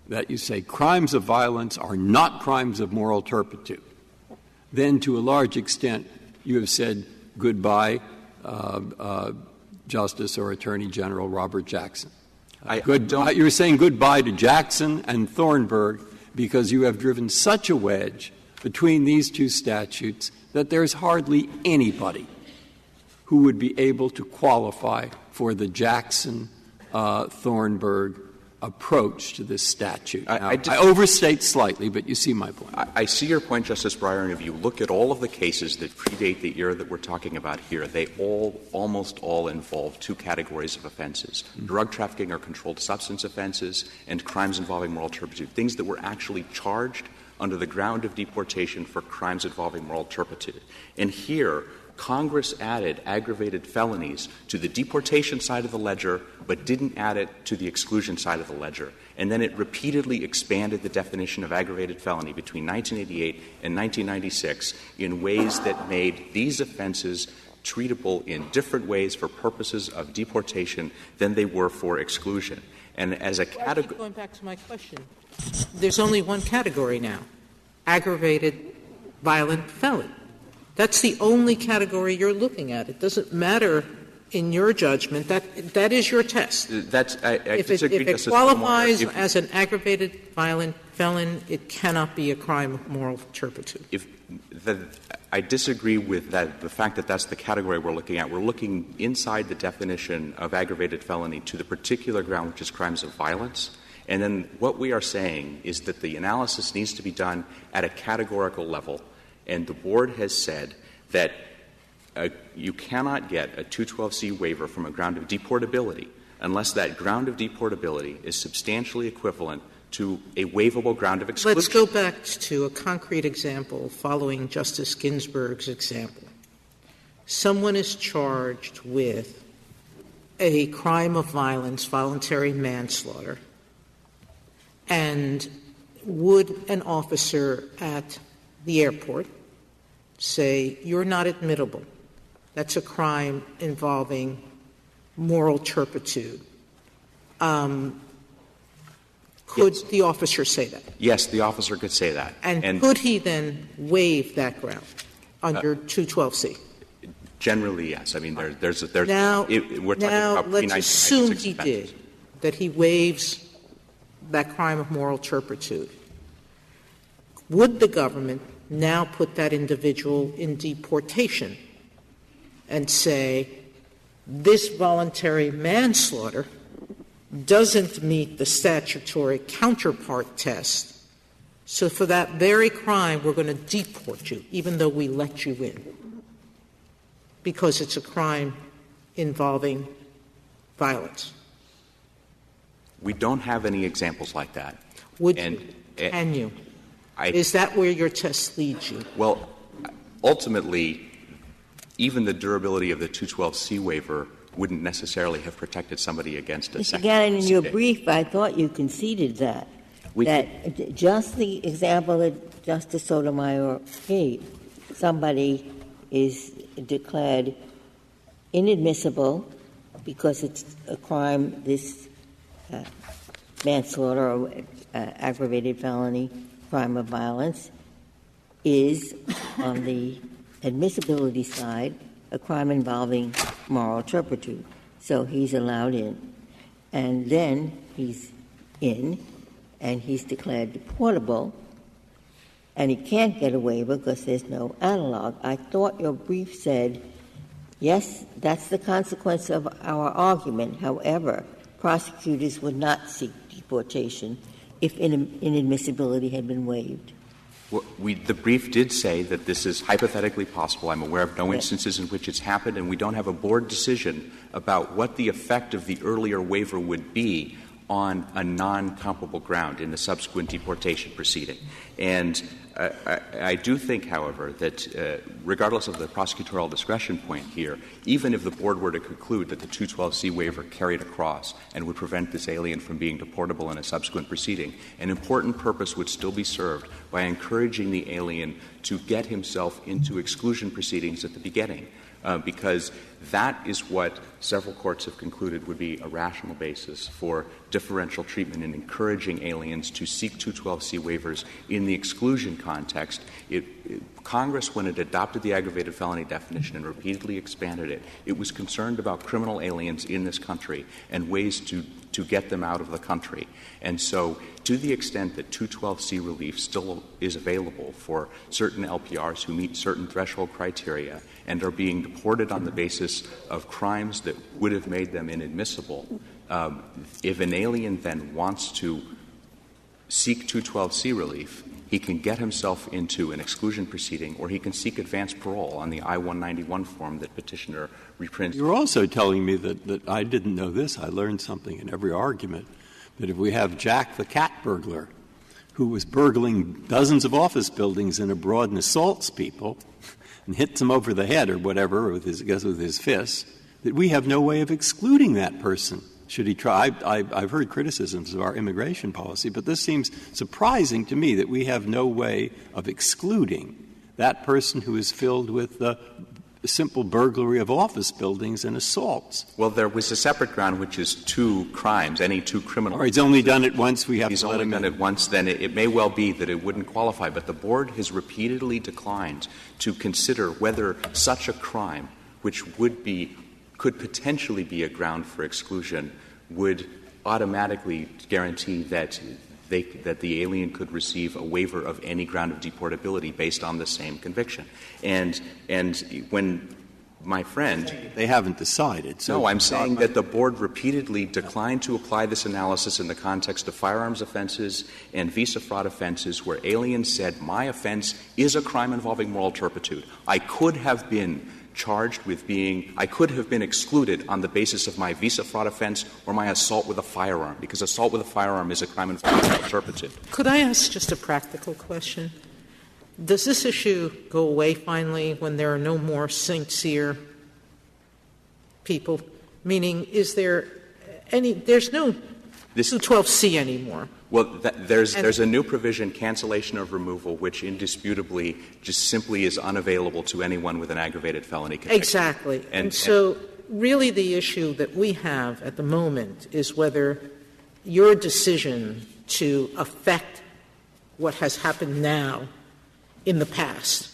that you say crimes of violence are not crimes of moral turpitude, then to a large extent you have said goodbye, Justice or Attorney General Robert Jackson. You're saying goodbye to Jackson and Thornburg because you have driven such a wedge between these two statutes that there's hardly anybody who would be able to qualify for the Jackson-Thornburg approach to this statute. I overstate slightly, but you see my point. I see your point, Justice Breyer, and if you look at all of the cases that predate the era that we're talking about here, they almost all involve two categories of offenses, drug trafficking or controlled substance offenses and crimes involving moral turpitude, things that were actually charged under the ground of deportation for crimes involving moral turpitude. And here, Congress added aggravated felonies to the deportation side of the ledger, but didn't add it to the exclusion side of the ledger. And then it repeatedly expanded the definition of aggravated felony between 1988 and 1996 in ways that made these offenses treatable in different ways for purposes of deportation than they were for exclusion. And as a category... Going back to my question, there's only one category now, aggravated violent felon. That's the only category you're looking at. It doesn't matter in your judgment, that is your test. If it qualifies as an aggravated violent felon, it cannot be a crime of moral turpitude. I disagree with that. The fact that that's the category we're looking at. We're looking inside the definition of aggravated felony to the particular ground, which is crimes of violence. And then what we are saying is that the analysis needs to be done at a categorical level. And the board has said that you cannot get a 212C waiver from a ground of deportability unless that ground of deportability is substantially equivalent to a waivable ground of exclusion. Let's go back to a concrete example following Justice Ginsburg's example. Someone is charged with a crime of violence, voluntary manslaughter, and would an officer at the airport say, "You're not admittable. That's a crime involving moral turpitude." Could the officer say that? Yes, the officer could say that. And could he then waive that ground under 212C? Generally, yes. I mean, there's now, we're talking about let's assume he did, that he waives that crime of moral turpitude. Would the government now put that individual in deportation and say, this voluntary manslaughter doesn't meet the statutory counterpart test, so for that very crime we're going to deport you, even though we let you in, because it's a crime involving violence? We don't have any examples like that. Can you? Is that where your test leads you? Well, ultimately, even the durability of the 212C waiver wouldn't necessarily have protected somebody against a second. Mr. Gannon, in your brief, I thought you conceded that. Just the example that Justice Sotomayor gave, somebody is declared inadmissible because it's a crime, this manslaughter or aggravated felony crime of violence is, on the admissibility side, a crime involving moral turpitude. So he's allowed in. And then he's in, and he's declared deportable, and he can't get a waiver because there's no analog. I thought your brief said, yes, that's the consequence of our argument. However, prosecutors would not seek deportation if inadmissibility had been waived. Well, the brief did say that this is hypothetically possible. I'm aware of no instances in which it's happened, and we don't have a board decision about what the effect of the earlier waiver would be on a non-comparable ground in the subsequent deportation proceeding. And I do think, however, that regardless of the prosecutorial discretion point here, even if the board were to conclude that the 212C waiver carried across and would prevent this alien from being deportable in a subsequent proceeding, an important purpose would still be served by encouraging the alien to get himself into exclusion proceedings at the beginning, because that is what several courts have concluded would be a rational basis for differential treatment in encouraging aliens to seek 212C waivers in the exclusion context. Congress, when it adopted the aggravated felony definition and repeatedly expanded it was concerned about criminal aliens in this country and ways to get them out of the country. And so to the extent that 212C relief still is available for certain LPRs who meet certain threshold criteria and are being deported on the basis of crimes that would have made them inadmissible, if an alien then wants to seek 212C relief, he can get himself into an exclusion proceeding, or he can seek advance parole on the I-191 form that petitioner reprints. You're also telling me that I didn't know this. I learned something in every argument, that if we have Jack the cat burglar, who was burgling dozens of office buildings in abroad and assaults people and hits them over the head or whatever with his fists, that we have no way of excluding that person. Should he try? I've heard criticisms of our immigration policy, but this seems surprising to me that we have no way of excluding that person who is filled with the simple burglary of office buildings and assaults. Well, there was a separate ground, which is two crimes, any two criminal. Or he's only done it once. We have he's to let only him done it once. Then it may well be that it wouldn't qualify. But the board has repeatedly declined to consider whether such a crime, which would be could potentially be a ground for exclusion would automatically guarantee that the alien could receive a waiver of any ground of deportability based on the same conviction. And when my friend — They haven't decided. So no, I'm saying that the board repeatedly declined to apply this analysis in the context of firearms offenses and visa fraud offenses where aliens said, my offense is a crime involving moral turpitude. I could have been excluded on the basis of my visa fraud offense or my assault with a firearm, because assault with a firearm is a crime involving moral turpitude. Could I ask just a practical question? Does this issue go away finally when there are no more St. Cyr people? Meaning, is there there's no 212C anymore? Well, there's a new provision, cancellation of removal, which indisputably just simply is unavailable to anyone with an aggravated felony conviction. Exactly. And so really the issue that we have at the moment is whether your decision to affect what has happened now in the past,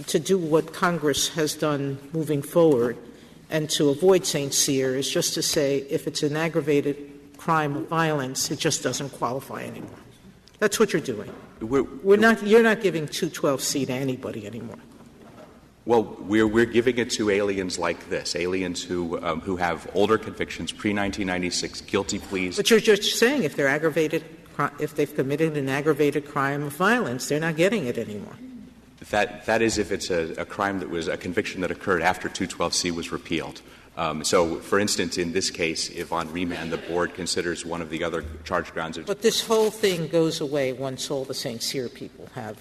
to do what Congress has done moving forward, and to avoid St. Cyr is just to say if it's an aggravated crime of violence, it just doesn't qualify anymore. That's what you're doing. You're not giving 212C to anybody anymore. Well, we're giving it to aliens like this, aliens who have older convictions, pre-1996, guilty pleas. But you're just saying if they've committed an aggravated crime of violence, they're not getting it anymore. That is if it's a crime that was a conviction that occurred after 212C was repealed. So, for instance, in this case, if on remand the board considers one of the other charge grounds of — But this whole thing goes away once all the St. Cyr people have.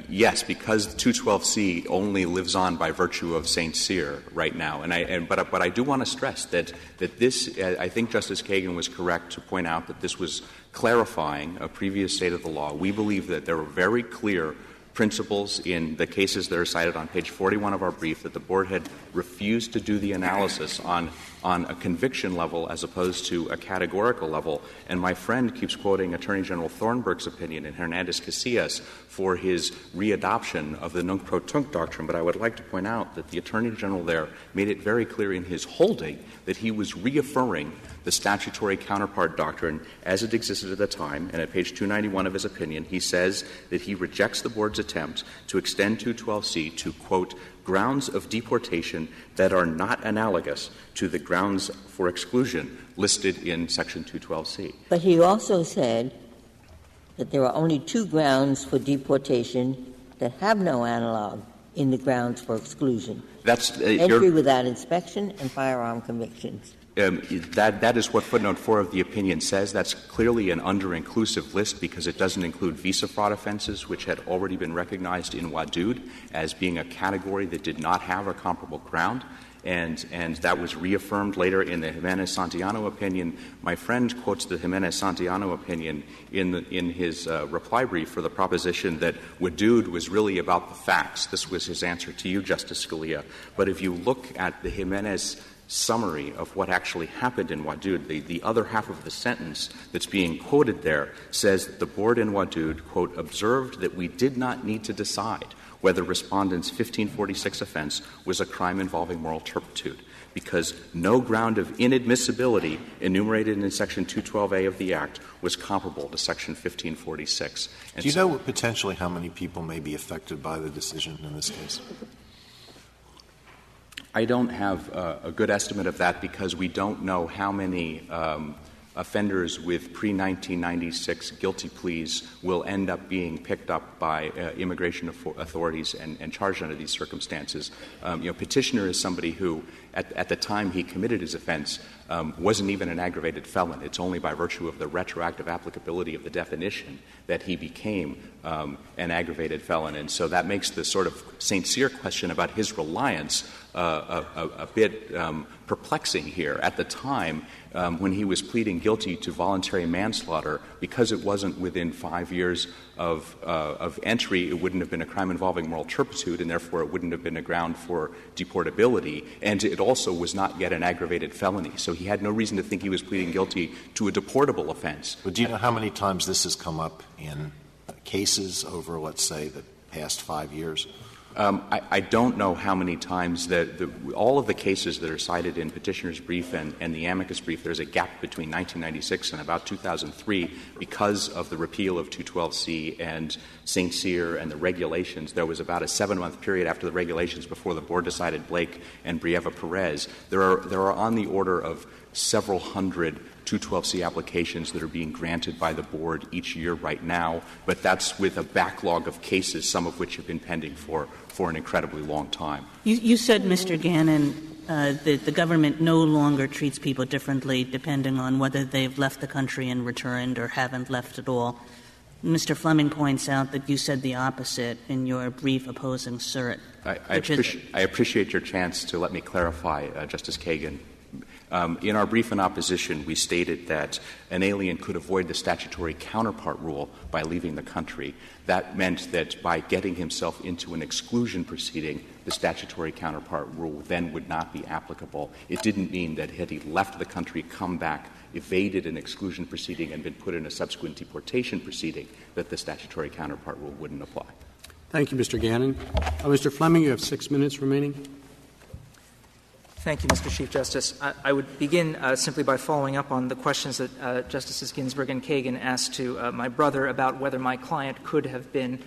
Yes, because 212C only lives on by virtue of St. Cyr right now. But I do want to stress that this — I think Justice Kagan was correct to point out that this was clarifying a previous state of the law. We believe that there were very clear principles in the cases that are cited on page 41 of our brief that the board had refused to do the analysis on a conviction level as opposed to a categorical level. And my friend keeps quoting Attorney General Thornburg's opinion in Hernandez-Casillas for his readoption of the nunc pro tunc doctrine. But I would like to point out that the Attorney General there made it very clear in his holding that he was reaffirming the statutory counterpart doctrine as it existed at the time. And at page 291 of his opinion, he says that he rejects the board's attempt to extend 212C to, quote, grounds of deportation that are not analogous to the grounds for exclusion listed in Section 212C. But he also said that there are only two grounds for deportation that have no analog in the grounds for exclusion. That's entry without inspection and firearm convictions. That is what footnote 4 of the opinion says. That's clearly an under-inclusive list because it doesn't include visa fraud offenses, which had already been recognized in Wadud as being a category that did not have a comparable ground. And that was reaffirmed later in the Jimenez-Santillano opinion. My friend quotes the Jimenez-Santillano opinion in his reply brief for the proposition that Wadud was really about the facts. This was his answer to you, Justice Scalia. But if you look at the Jimenez summary of what actually happened in Wadud, the other half of the sentence that's being quoted there says that the board in Wadud, quote, observed that we did not need to decide whether respondent's 1546 offense was a crime involving moral turpitude because no ground of inadmissibility enumerated in Section 212A of the Act was comparable to Section 1546. And do you know potentially how many people may be affected by the decision in this case? I don't have a good estimate of that because we don't know how many offenders with pre-1996 guilty pleas will end up being picked up by immigration authorities and charged under these circumstances. Petitioner is somebody who, at the time he committed his offense, wasn't even an aggravated felon. It's only by virtue of the retroactive applicability of the definition that he became an aggravated felon. And so that makes the sort of St. Cyr question about his reliance a bit perplexing here. At the time, when he was pleading guilty to voluntary manslaughter, because it wasn't within 5 years of entry, it wouldn't have been a crime involving moral turpitude, and therefore it wouldn't have been a ground for deportability. And it also was not yet an aggravated felony. So he had no reason to think he was pleading guilty to a deportable offense. But do you know how many times this has come up in cases over, let's say, the past 5 years? I don't know how many times all of the cases that are cited in Petitioner's brief and the amicus brief, there's a gap between 1996 and about 2003 because of the repeal of 212C and St. Cyr and the regulations. There was about a 7-month period after the regulations before the board decided Blake and Brieva Perez. There are on the order of several hundred 212C applications that are being granted by the board each year right now, but that's with a backlog of cases, some of which have been pending for an incredibly long time. You said, Mr. Gannon, that the government no longer treats people differently depending on whether they've left the country and returned or haven't left at all. Mr. Fleming points out that you said the opposite in your brief opposing cert. I appreciate your chance to let me clarify, Justice Kagan. In our brief in opposition, we stated that an alien could avoid the statutory counterpart rule by leaving the country. That meant that by getting himself into an exclusion proceeding, the statutory counterpart rule then would not be applicable. It didn't mean that had he left the country, come back, evaded an exclusion proceeding, and been put in a subsequent deportation proceeding, that the statutory counterpart rule wouldn't apply. Thank you, Mr. Gannon. Mr. Fleming, you have 6 minutes remaining. Thank you, Mr. Chief Justice. I would begin simply by following up on the questions that Justices Ginsburg and Kagan asked to my brother about whether my client could have been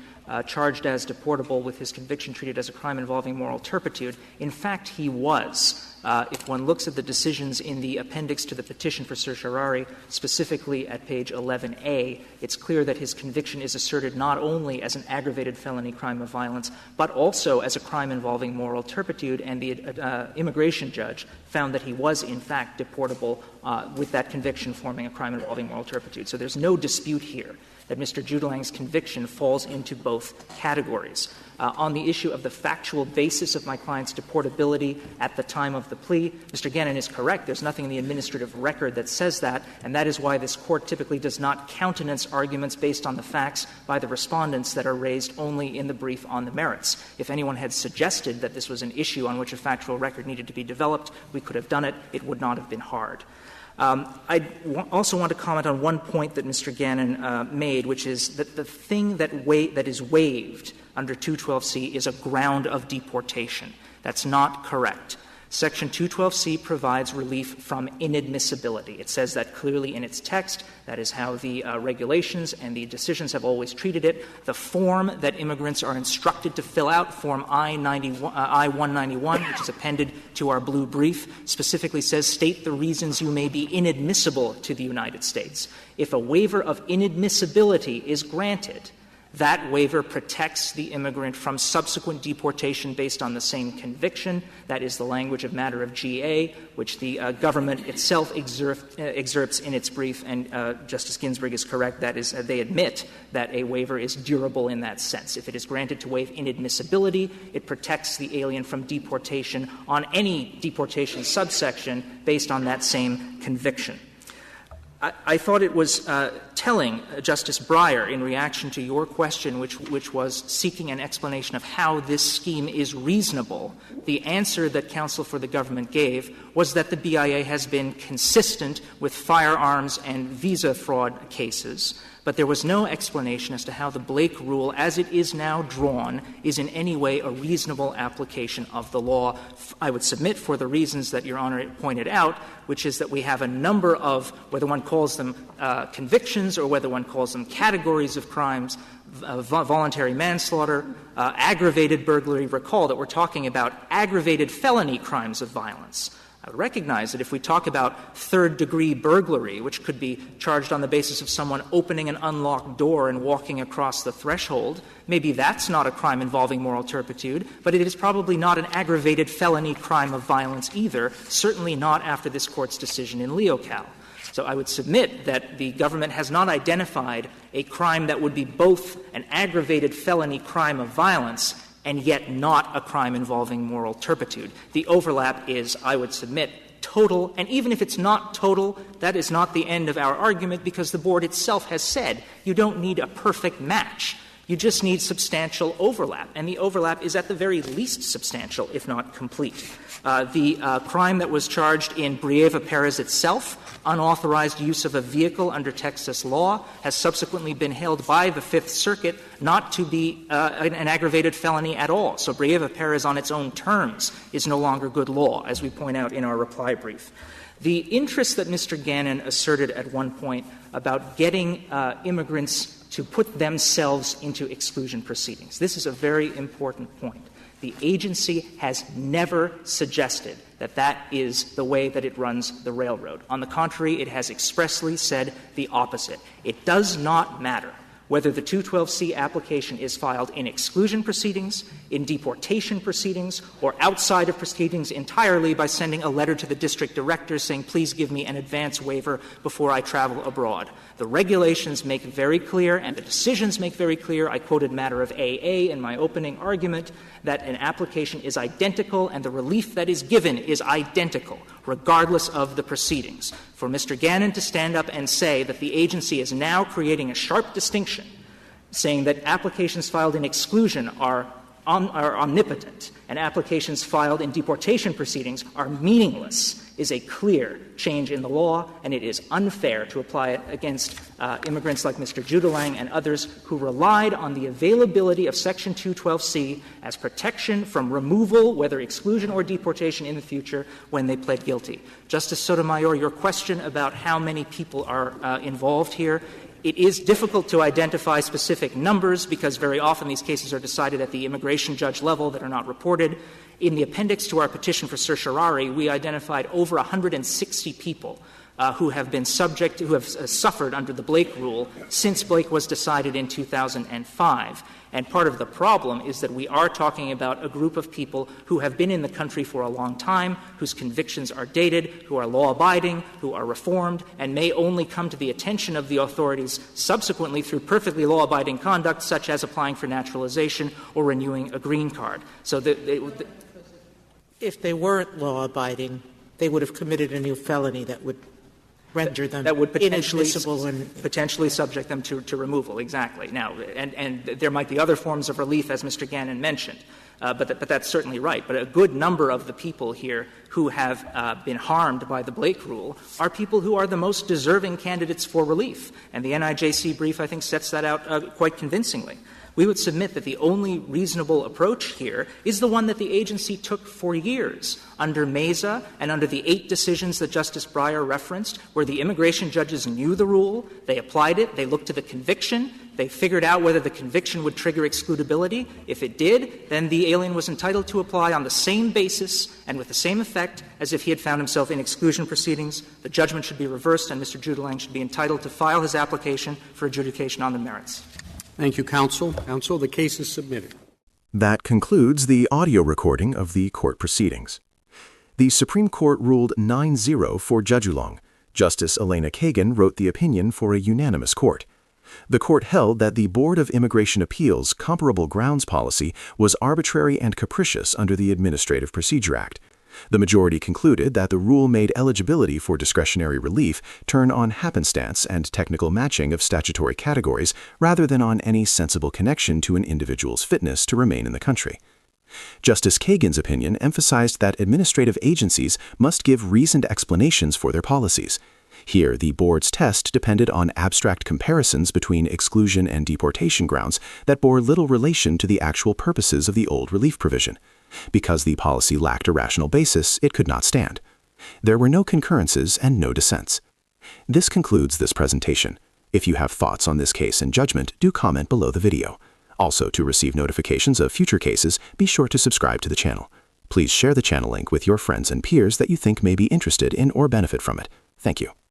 charged as deportable with his conviction treated as a crime involving moral turpitude. In fact, he was. If one looks at the decisions in the appendix to the petition for certiorari, specifically at page 11A, it's clear that his conviction is asserted not only as an aggravated felony crime of violence, but also as a crime involving moral turpitude, and the immigration judge found that he was, in fact, deportable with that conviction forming a crime involving moral turpitude. So there's no dispute here that Mr. Judulang's conviction falls into both categories. On the issue of the factual basis of my client's deportability at the time of the plea, Mr. Gannon is correct. There's nothing in the administrative record that says that, and that is why this Court typically does not countenance arguments based on the facts by the respondents that are raised only in the brief on the merits. If anyone had suggested that this was an issue on which a factual record needed to be developed, we could have done it. It would not have been hard. I also want to comment on one point that Mr. Gannon made, which is that the thing that is waived under 212C is a ground of deportation. That's not correct. Section 212C provides relief from inadmissibility. It says that clearly in its text. That is how the regulations and the decisions have always treated it. The form that immigrants are instructed to fill out, Form I-191, which is appended to our blue brief, specifically says, state the reasons you may be inadmissible to the United States. If a waiver of inadmissibility is granted, that waiver protects the immigrant from subsequent deportation based on the same conviction. That is the language of matter of GA, which the government itself exerts in its brief, and Justice Ginsburg is correct. That is, they admit that a waiver is durable in that sense. If it is granted to waive inadmissibility, it protects the alien from deportation on any deportation subsection based on that same conviction. I thought it was telling, Justice Breyer, in reaction to your question, which was seeking an explanation of how this scheme is reasonable, the answer that counsel for the government gave was that the BIA has been consistent with firearms and visa fraud cases, but there was no explanation as to how the Blake rule, as it is now drawn, is in any way a reasonable application of the law. I would submit for the reasons that Your Honor pointed out, which is that we have a number of, whether one calls them convictions or whether one calls them categories of crimes, voluntary manslaughter, aggravated burglary. Recall that we're talking about aggravated felony crimes of violence. I would recognize that if we talk about third-degree burglary, which could be charged on the basis of someone opening an unlocked door and walking across the threshold, maybe that's not a crime involving moral turpitude, but it is probably not an aggravated felony crime of violence either, certainly not after this Court's decision in Leocal. So I would submit that the government has not identified a crime that would be both an aggravated felony crime of violence and yet not a crime involving moral turpitude. The overlap is, I would submit, total, and even if it's not total, that is not the end of our argument because the Board itself has said you don't need a perfect match You just need substantial overlap, and the overlap is at the very least substantial, if not complete. The crime that was charged in Brieva Perez itself, unauthorized use of a vehicle under Texas law, has subsequently been held by the Fifth Circuit not to be an aggravated felony at all. So Brieva Perez on its own terms is no longer good law, as we point out in our reply brief. The interest that Mr. Gannon asserted at one point about getting immigrants to put themselves into exclusion proceedings, this is a very important point. The agency has never suggested that that is the way that it runs the railroad. On the contrary, it has expressly said the opposite. It does not matter whether the 212C application is filed in exclusion proceedings, in deportation proceedings, or outside of proceedings entirely by sending a letter to the district director saying, please give me an advance waiver before I travel abroad. The regulations make it very clear, and the decisions make very clear, I quoted matter of AA in my opening argument, that an application is identical and the relief that is given is identical, regardless of the proceedings. For Mr. Gannon to stand up and say that the agency is now creating a sharp distinction, saying that applications filed in exclusion are omnipotent and applications filed in deportation proceedings are meaningless, is a clear change in the law, and it is unfair to apply it against immigrants like Mr. Judulang and others who relied on the availability of Section 212C as protection from removal, whether exclusion or deportation in the future, when they pled guilty. Justice Sotomayor, your question about how many people are involved here, it is difficult to identify specific numbers because very often these cases are decided at the immigration judge level that are not reported. In the appendix to our petition for certiorari, we identified over 160 people who have been who have suffered under the Blake rule since Blake was decided in 2005. And part of the problem is that we are talking about a group of people who have been in the country for a long time, whose convictions are dated, who are law-abiding, who are reformed, and may only come to the attention of the authorities subsequently through perfectly law-abiding conduct, such as applying for naturalization or renewing a green card. So if they weren't law-abiding, they would have committed a new felony that would render them that would potentially subject them to removal. Exactly. Now, and there might be other forms of relief, as Mr. Gannon mentioned, but that's certainly right. But a good number of the people here who have been harmed by the Blake rule are people who are the most deserving candidates for relief, and the NIJC brief, I think, sets that out quite convincingly. We would submit that the only reasonable approach here is the one that the agency took for years under Mesa and under the 8 decisions that Justice Breyer referenced, where the immigration judges knew the rule, they applied it, they looked to the conviction, they figured out whether the conviction would trigger excludability. If it did, then the alien was entitled to apply on the same basis and with the same effect as if he had found himself in exclusion proceedings. The judgment should be reversed, and Mr. Judulang should be entitled to file his application for adjudication on the merits. Thank you, counsel. Counsel, the case is submitted. That concludes the audio recording of the court proceedings. The Supreme Court ruled 9-0 for Judulang. Justice Elena Kagan wrote the opinion for a unanimous court. The court held that the Board of Immigration Appeals' comparable grounds policy was arbitrary and capricious under the Administrative Procedure Act. The majority concluded that the rule made eligibility for discretionary relief turn on happenstance and technical matching of statutory categories rather than on any sensible connection to an individual's fitness to remain in the country. Justice Kagan's opinion emphasized that administrative agencies must give reasoned explanations for their policies. Here, the board's test depended on abstract comparisons between exclusion and deportation grounds that bore little relation to the actual purposes of the old relief provision. Because the policy lacked a rational basis, it could not stand. There were no concurrences and no dissents. This concludes this presentation. If you have thoughts on this case and judgment, do comment below the video. Also, to receive notifications of future cases, be sure to subscribe to the channel. Please share the channel link with your friends and peers that you think may be interested in or benefit from it. Thank you.